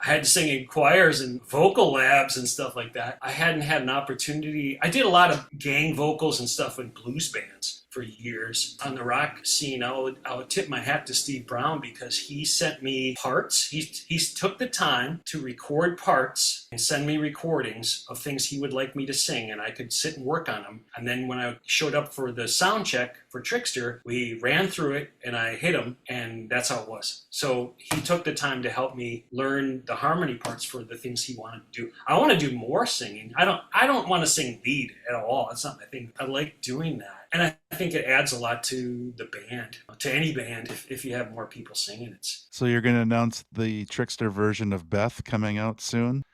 had to sing in choirs and vocal labs and stuff like that. I hadn't had an opportunity. I did a lot of gang vocals and stuff in blues bands for years. On the rock scene, I would tip my hat to Steve Brown because he sent me parts. He took the time to record parts and send me recordings of things he would like me to sing, and I could sit and work on them. And then when I showed up for the sound check for Trixter, we ran through it and I hit him, and that's how it was. So he took the time to help me learn the harmony parts for the things he wanted to do. I want to do more singing. I don't want to sing lead at all. That's not my thing. I like doing that. And I think it adds a lot to the band, to any band, if you have more people singing it. So you're going to announce the Trixter version of Beth coming out soon?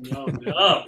No.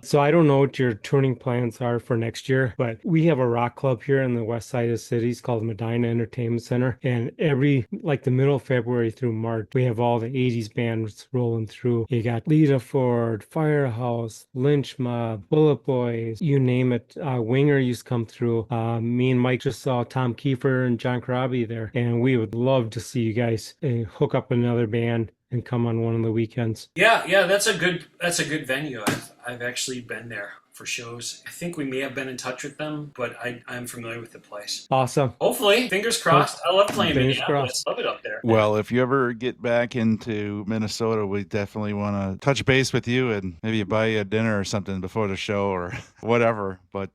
So I don't know what your touring plans are for next year, but we have a rock club here in the west side of the city. It's called Medina Entertainment Center. And the middle of February through March, we have all the 80s bands rolling through. You got Lita Ford, Firehouse, Lynch Mob, Bullet Boys, you name it. Winger used to come through. Me and Mike just saw Tom Kiefer and John Corabi there. And we would love to see you guys hook up another band and come on one of the weekends. Yeah, that's a good venue. I've actually been there for shows. I think we may have been in touch with them, but I'm familiar with the place. Awesome. Hopefully, fingers crossed. I love playing Fingers Minneapolis. crossed. Love it up there. Well, if you ever get back into Minnesota, we definitely want to touch base with you and maybe buy you a dinner or something before the show or whatever. But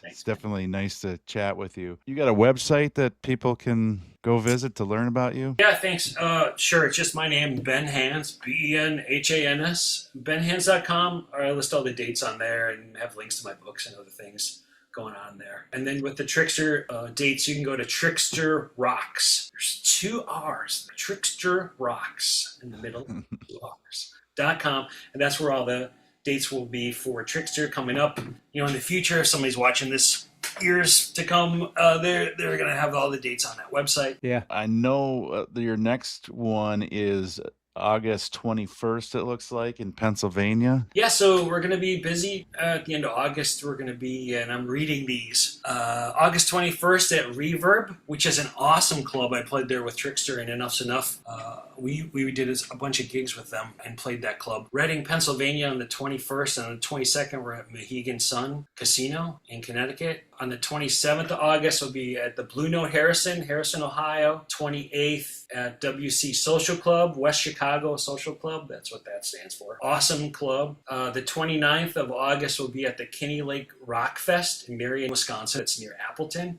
it's definitely nice to chat with you. You got a website that people can go visit to learn about you? Yeah, thanks. Sure. It's just my name, Ben Hans, BenHans, benhans.com. I list all the dates on there and have links to my books and other things going on there. And then with the Trixter dates, you can go to Trixter Rocks. There's 2 R's. Trixter Rocks in the middle. 2 R's.com. And that's where all the dates will be for Trixter coming up. In the future, if somebody's watching this years to come, they're going to have all the dates on that website. Yeah. I know your next one is August 21st, it looks like, in Pennsylvania. Yeah, so we're going to be busy at the end of August. We're going to be, and I'm reading these, August 21st at Reverb, which is an awesome club. I played there with Trixter and Enough's Enough. We did a bunch of gigs with them and played that club. Reading, Pennsylvania on the 21st, and on the 22nd, we're at Mohegan Sun Casino in Connecticut. On the 27th of August, we'll be at the Blue Note Harrison, Ohio. 28th at WC Social Club, West Chicago Social Club. That's what that stands for. Awesome club. The 29th of August, we'll be at the Kinney Lake Rock Fest in Marion, Wisconsin. It's near Appleton.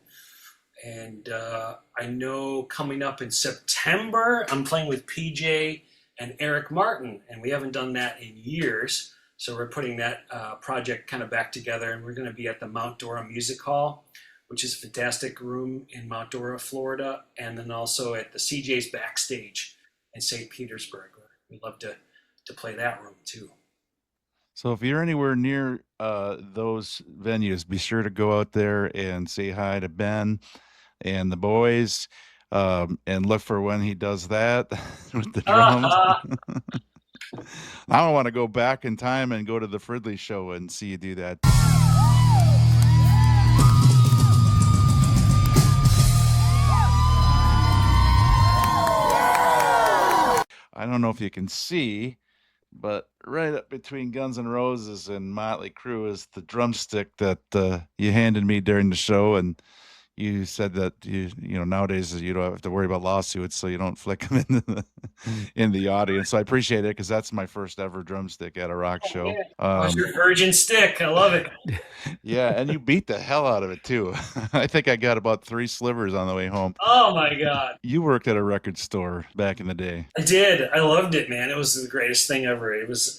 And I know coming up in September, I'm playing with PJ and Eric Martin, and we haven't done that in years. So we're putting that project kind of back together, and we're going to be at the Mount Dora Music Hall, which is a fantastic room in Mount Dora, Florida, and then also at the CJ's Backstage in St. Petersburg. We'd love to play that room too. So if you're anywhere near those venues, be sure to go out there and say hi to Ben and the boys, and look for when he does that with the drums. I don't want to go back in time and go to the Frehley show and see you do that. I don't know if you can see, but right up between Guns N' Roses and Motley Crue is the drumstick that you handed me during the show, and you said that you nowadays you don't have to worry about lawsuits, so you don't flick them in the audience. So I appreciate it because that's my first ever drumstick at a rock show. Yeah. Your virgin stick, I love it. Yeah, and you beat the hell out of it too. I think I got about 3 slivers on the way home. Oh my God! You worked at a record store back in the day. I did. I loved it, man. It was the greatest thing ever. It was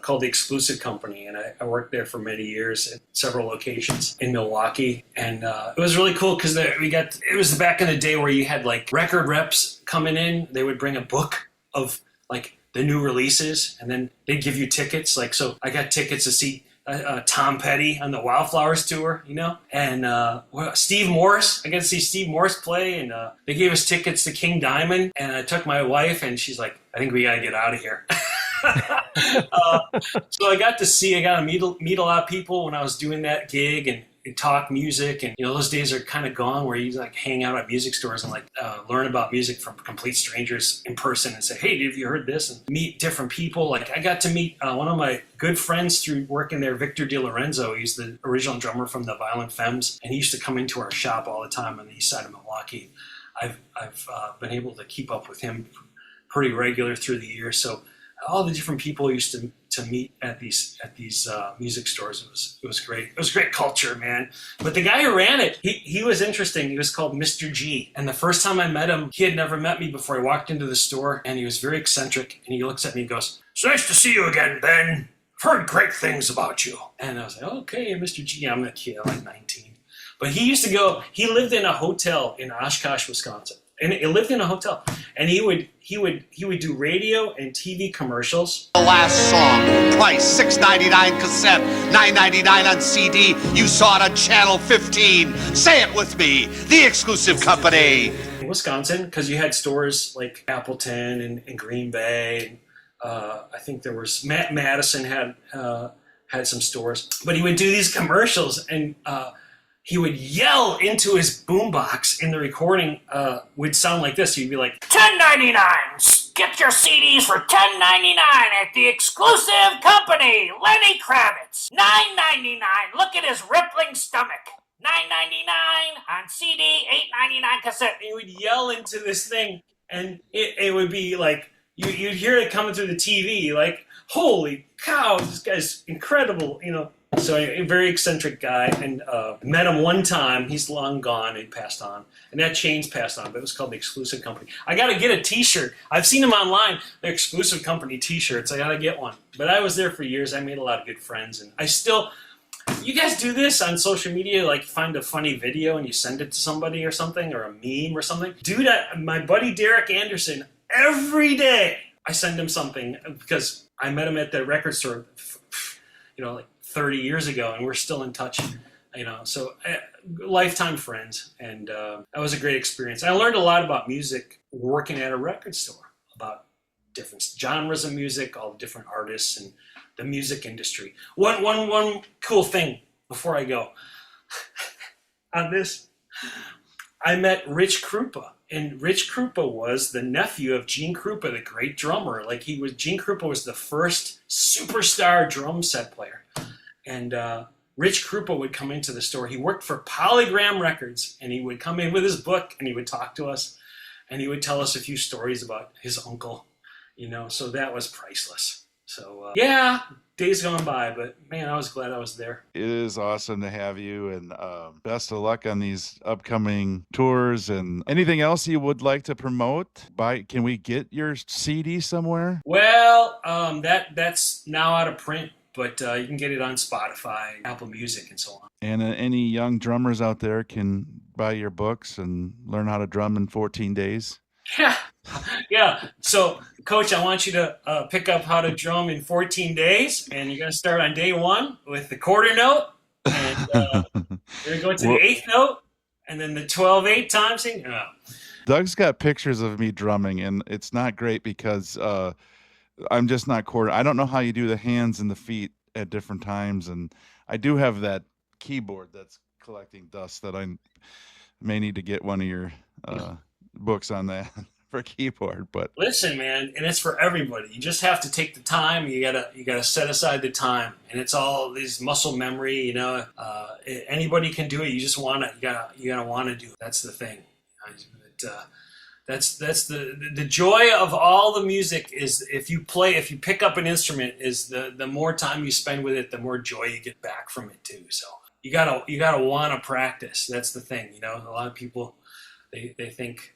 called the Exclusive Company, and I worked there for many years at several locations in Milwaukee, and it was really cool because it was back in the day where you had like record reps coming in. They would bring a book of like the new releases, and then they'd give you tickets. Like, so I got tickets to see Tom Petty on the Wildflowers tour, and Steve Morse. I got to see Steve Morse play, and they gave us tickets to King Diamond, and I took my wife, and she's like, I think we got to get out of here. So I got to meet a lot of people when I was doing that gig and talk music, and those days are kind of gone where you like hang out at music stores and like learn about music from complete strangers in person and say, hey, have you heard this? And meet different people. Like I got to meet one of my good friends through working there, Victor DiLorenzo. He's the original drummer from the Violent Femmes, and he used to come into our shop all the time on the east side of Milwaukee. I've been able to keep up with him pretty regular through the years. So all the different people used to meet at these music stores. It was great. It was great culture, man. But the guy who ran it, he was interesting. He was called Mr. G. And the first time I met him, he had never met me before. I walked into the store, and he was very eccentric. And he looks at me and goes, "It's nice to see you again, Ben. I've heard great things about you." And I was like, okay, Mr. G. I'm a kid, like 19. But he lived in a hotel in Oshkosh, Wisconsin. And he lived in a hotel, and he would do radio and TV commercials. The last song, price $6.99 cassette, $9.99 on CD. You saw it on Channel 15. Say it with me, the Exclusive Company. In Wisconsin, because you had stores like Appleton and Green Bay. I think there was Madison had some stores, but he would do these commercials and. He would yell into his boombox in the recording, would sound like this. He'd be like, $10.99, Get your CDs for $10.99 at the exclusive company, Lenny Kravitz. $9.99. Look at his rippling stomach. $9.99 on CD, $8.99 cassette. And you would yell into this thing, and it would be like, you'd hear it coming through the TV, like, holy cow, this guy's incredible, you know. So a very eccentric guy, and met him one time. He's long gone and passed on, and that chain's passed on, but it was called the Exclusive Company. I got to get a T-shirt. I've seen them online. They're Exclusive Company T-shirts. I got to get one. But I was there for years. I made a lot of good friends, and I still. You guys do this on social media, like find a funny video and you send it to somebody or something, or a meme or something? Dude, my buddy Derek Anderson, every day I send him something because I met him at the record store, you know, like 30 years ago, and we're still in touch, you know, so lifetime friends, and that was a great experience. I learned a lot about music working at a record store, about different genres of music, all the different artists, and the music industry. One cool thing before I go on this, I met Rich Krupa, and Rich Krupa was the nephew of Gene Krupa, the great drummer. Like Gene Krupa was the first superstar drum set player, and Rich Krupa would come into the store. He worked for Polygram Records, and he would come in with his book, and he would talk to us, and he would tell us a few stories about his uncle, you know. So that was priceless. So, yeah, days gone by, but man, I was glad I was there. It is awesome to have you, and best of luck on these upcoming tours. And anything else you would like to promote? Can we get your CD somewhere? Well, that's now out of print, but you can get it on Spotify, Apple Music, and so on. And any young drummers out there can buy your books and learn how to drum in 14 days? Yeah. So, Coach, I want you to pick up how to drum in 14 days, and you're going to start on day one with the quarter note, and you're going to go to the eighth note, and then the 12/8 time thing. Oh. Doug's got pictures of me drumming, and it's not great because I'm just not quarter. I don't know how you do the hands and the feet at different times, and I do have that keyboard that's collecting dust that I may need to get one of your books on that for keyboard. But listen, man, and it's for everybody. You just have to take the time. You gotta set aside the time, and it's all these muscle memory. You know, anybody can do it. You just wanna you gotta want to do it. That's the thing. That's the joy of all the music is if you pick up an instrument, is the more time you spend with it, the more joy you get back from it too. So you gotta want to practice. That's the thing. You know, a lot of people. They think,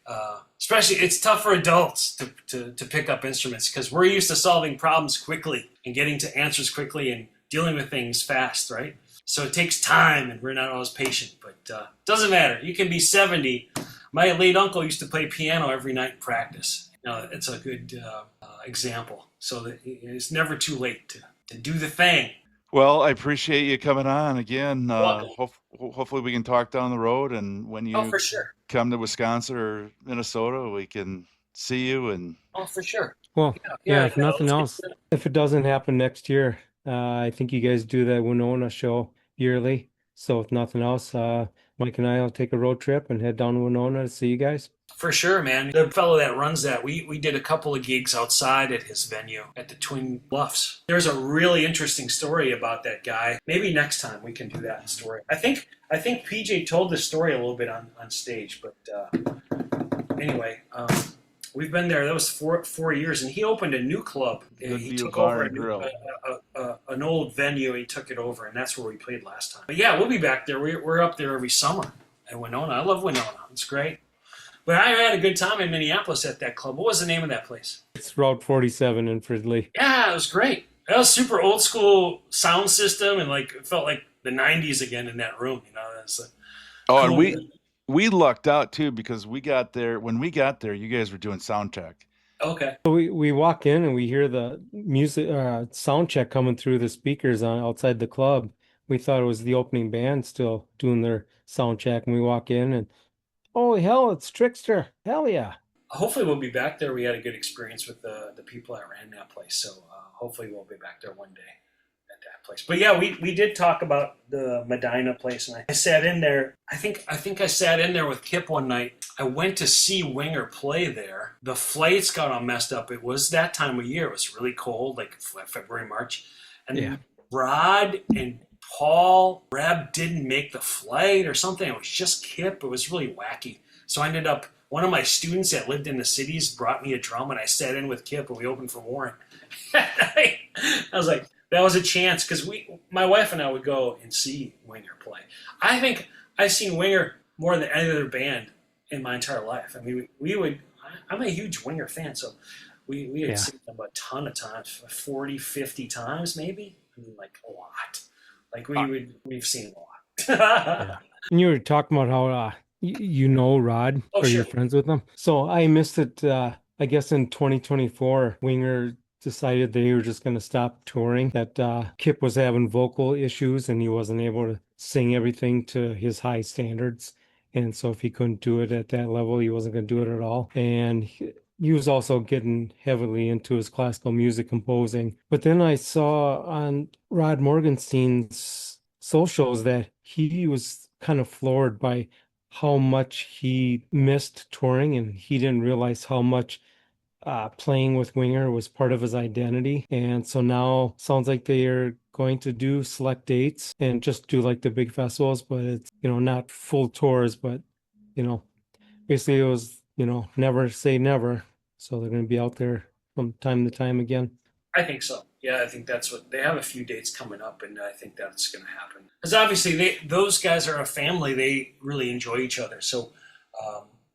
especially it's tough for adults to pick up instruments because we're used to solving problems quickly and getting to answers quickly and dealing with things fast, right? So it takes time, and we're not always patient, but doesn't matter. You can be 70. My late uncle used to play piano every night in practice. Now, it's a good example. So that it's never too late to do the thing. Well, I appreciate you coming on again. Hopefully we can talk down the road, and when you for sure. come to Wisconsin or Minnesota, we can see you. And for sure. Well, yeah, if nothing else, if it doesn't happen next year, I think you guys do that Winona show yearly. So if nothing else, Mike and I will take a road trip and head down to Winona to see you guys. For sure, man. The fellow that runs that, we did a couple of gigs outside at his venue at the Twin Bluffs. There's a really interesting story about that guy. Maybe next time we can do that story. I think PJ told this story a little bit on stage, but anyway, we've been there. That was 4 years, and he opened a new club. He took over an old venue. He took it over, and that's where we played last time. But yeah, we'll be back there. We're up there every summer at Winona. I love Winona. It's great. But I had a good time in Minneapolis at that club. What was the name of that place? It's Route 47 in Frehley. Yeah, it was great. That was super old school sound system, and it felt like the 90s again in that room. You know, that's cool. And we lucked out too because we got there. When we got there, you guys were doing sound check. Okay. So we walk in and we hear the music sound check coming through the speakers outside the club. We thought it was the opening band still doing their sound check, and we walk in and holy hell, it's Trixter. Hell yeah. Hopefully we'll be back there. We had a good experience with the people that ran that place. So hopefully we'll be back there one day that place. But yeah, we did talk about the Medina place, and I sat in there. I think I sat in there with Kip one night. I went to see Winger play there. The flights got all messed up. It was that time of year. It was really cold, like February, March. And Rod and Paul, Reb didn't make the flight or something. It was just Kip. It was really wacky. So I ended up, one of my students that lived in the cities brought me a drum, and I sat in with Kip, and we opened for Warren. I was like, that was a chance, because my wife and I would go and see Winger play. I think I've seen Winger more than any other band in my entire life. I mean, I'm a huge Winger fan, so we had seen them a ton of times, 40, 50 times maybe. I mean, like a lot. Like we've seen a lot. And you were talking about how you know Rod, or you're friends with him. So I missed it. I guess in 2024, Winger decided that he was just going to stop touring. That Kip was having vocal issues and he wasn't able to sing everything to his high standards. And so if he couldn't do it at that level, he wasn't going to do it at all. And he was also getting heavily into his classical music composing. But then I saw on Rod Morgenstein's socials that he was kind of floored by how much he missed touring, and he didn't realize how much playing with Winger was part of his identity. And so now sounds like they are going to do select dates and just do like the big festivals, but it's, not full tours, but, basically it was, never say never. So they're going to be out there from time to time again. I think so. Yeah, I think that's what they have. A few dates coming up, and I think that's going to happen. Because obviously, those guys are a family. They really enjoy each other. So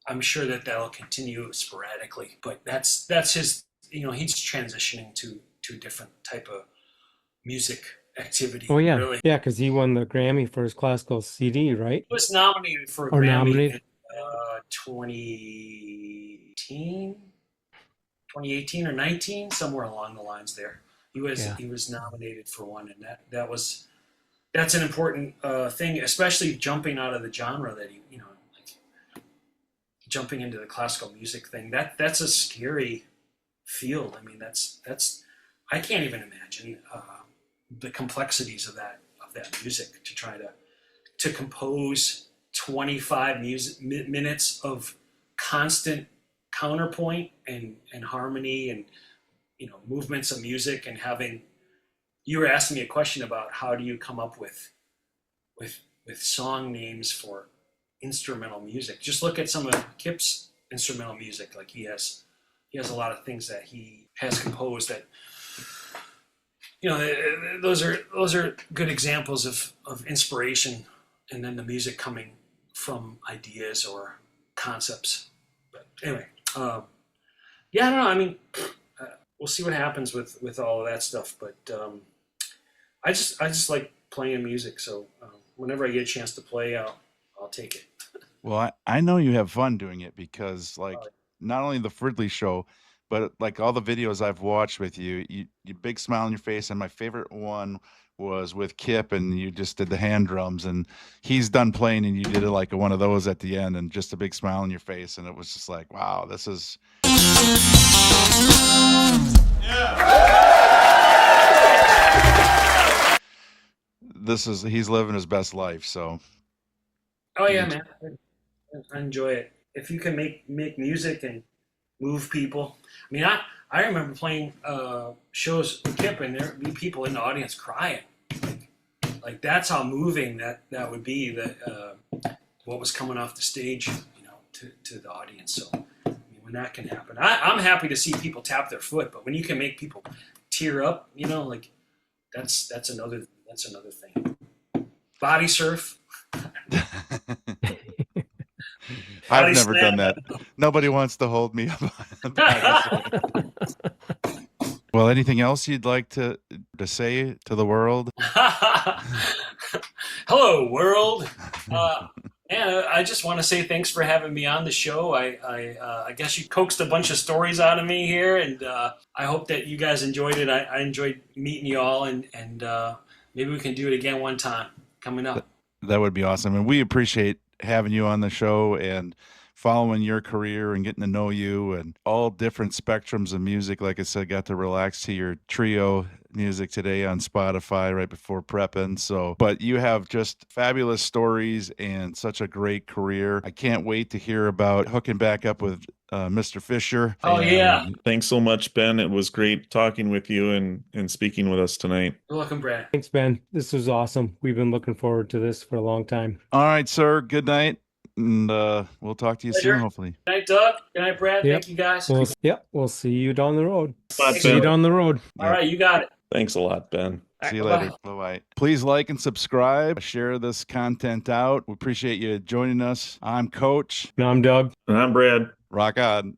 I'm sure that'll continue sporadically. But that's his. He's transitioning to a different type of music activity. Oh yeah, really. Yeah, because he won the Grammy for his classical CD, right? He was nominated for a Grammy in 2018 or 19, somewhere along the lines there. He was nominated for one, and that's an important thing, especially jumping out of the genre that he, jumping into the classical music thing. That's a scary field. I mean, that's I can't even imagine the complexities of that music, to try to compose 25 minutes of constant counterpoint and harmony and movements of music, and having, you were asking me a question about how do you come up with song names for instrumental music. Just look at some of Kip's instrumental music. Like he has a lot of things that he has composed that those are good examples of inspiration, and then the music coming from ideas or concepts. But anyway, I don't know. I mean, we'll see what happens with all of that stuff. But I just like playing music. So whenever I get a chance to play, I'll take it. Well, I know you have fun doing it, because not only the Frehley show, but like all the videos I've watched with you big smile on your face. And my favorite one was with Kip, and you just did the hand drums, and he's done playing and you did it like one of those at the end, and just a big smile on your face. And it was just like, wow, this is. He's living his best life. So. Oh yeah, man. I enjoy it. If you can make music and move people. I mean, I remember playing shows with Kip, and there'd be people in the audience crying. Like that's how moving that would be. That what was coming off the stage, to the audience. So I mean, when that can happen, I'm happy to see people tap their foot. But when you can make people tear up, like that's another thing. Body surf. I've never done that. Nobody wants to hold me up. Well, anything else you'd like to say to the world? Hello, world. And I just want to say thanks for having me on the show. I guess you coaxed a bunch of stories out of me here, and I hope that you guys enjoyed it. I enjoyed meeting you all, and maybe we can do it again one time coming up. That would be awesome, and we appreciate having you on the show and following your career and getting to know you and all different spectrums of music. Like I said, got to relax to your trio music today on Spotify right before prepping. So, but you have just fabulous stories and such a great career. I can't wait to hear about hooking back up with Mr. Fisher. Oh, yeah. Thanks so much, Ben. It was great talking with you and speaking with us tonight. You're welcome, Brad. Thanks, Ben. This was awesome. We've been looking forward to this for a long time. All right, sir. Good night. And we'll talk to you soon, hopefully. Good night, Doug. Good night, Brad. Yep. Thank you, guys. We'll see you down the road. Bye, See you down the road. All right, you got it. Thanks a lot, Ben. See you later. Bye-bye. Please like and subscribe. Share this content out. We appreciate you joining us. I'm Coach. And I'm Doug. And I'm Brad. Rock on.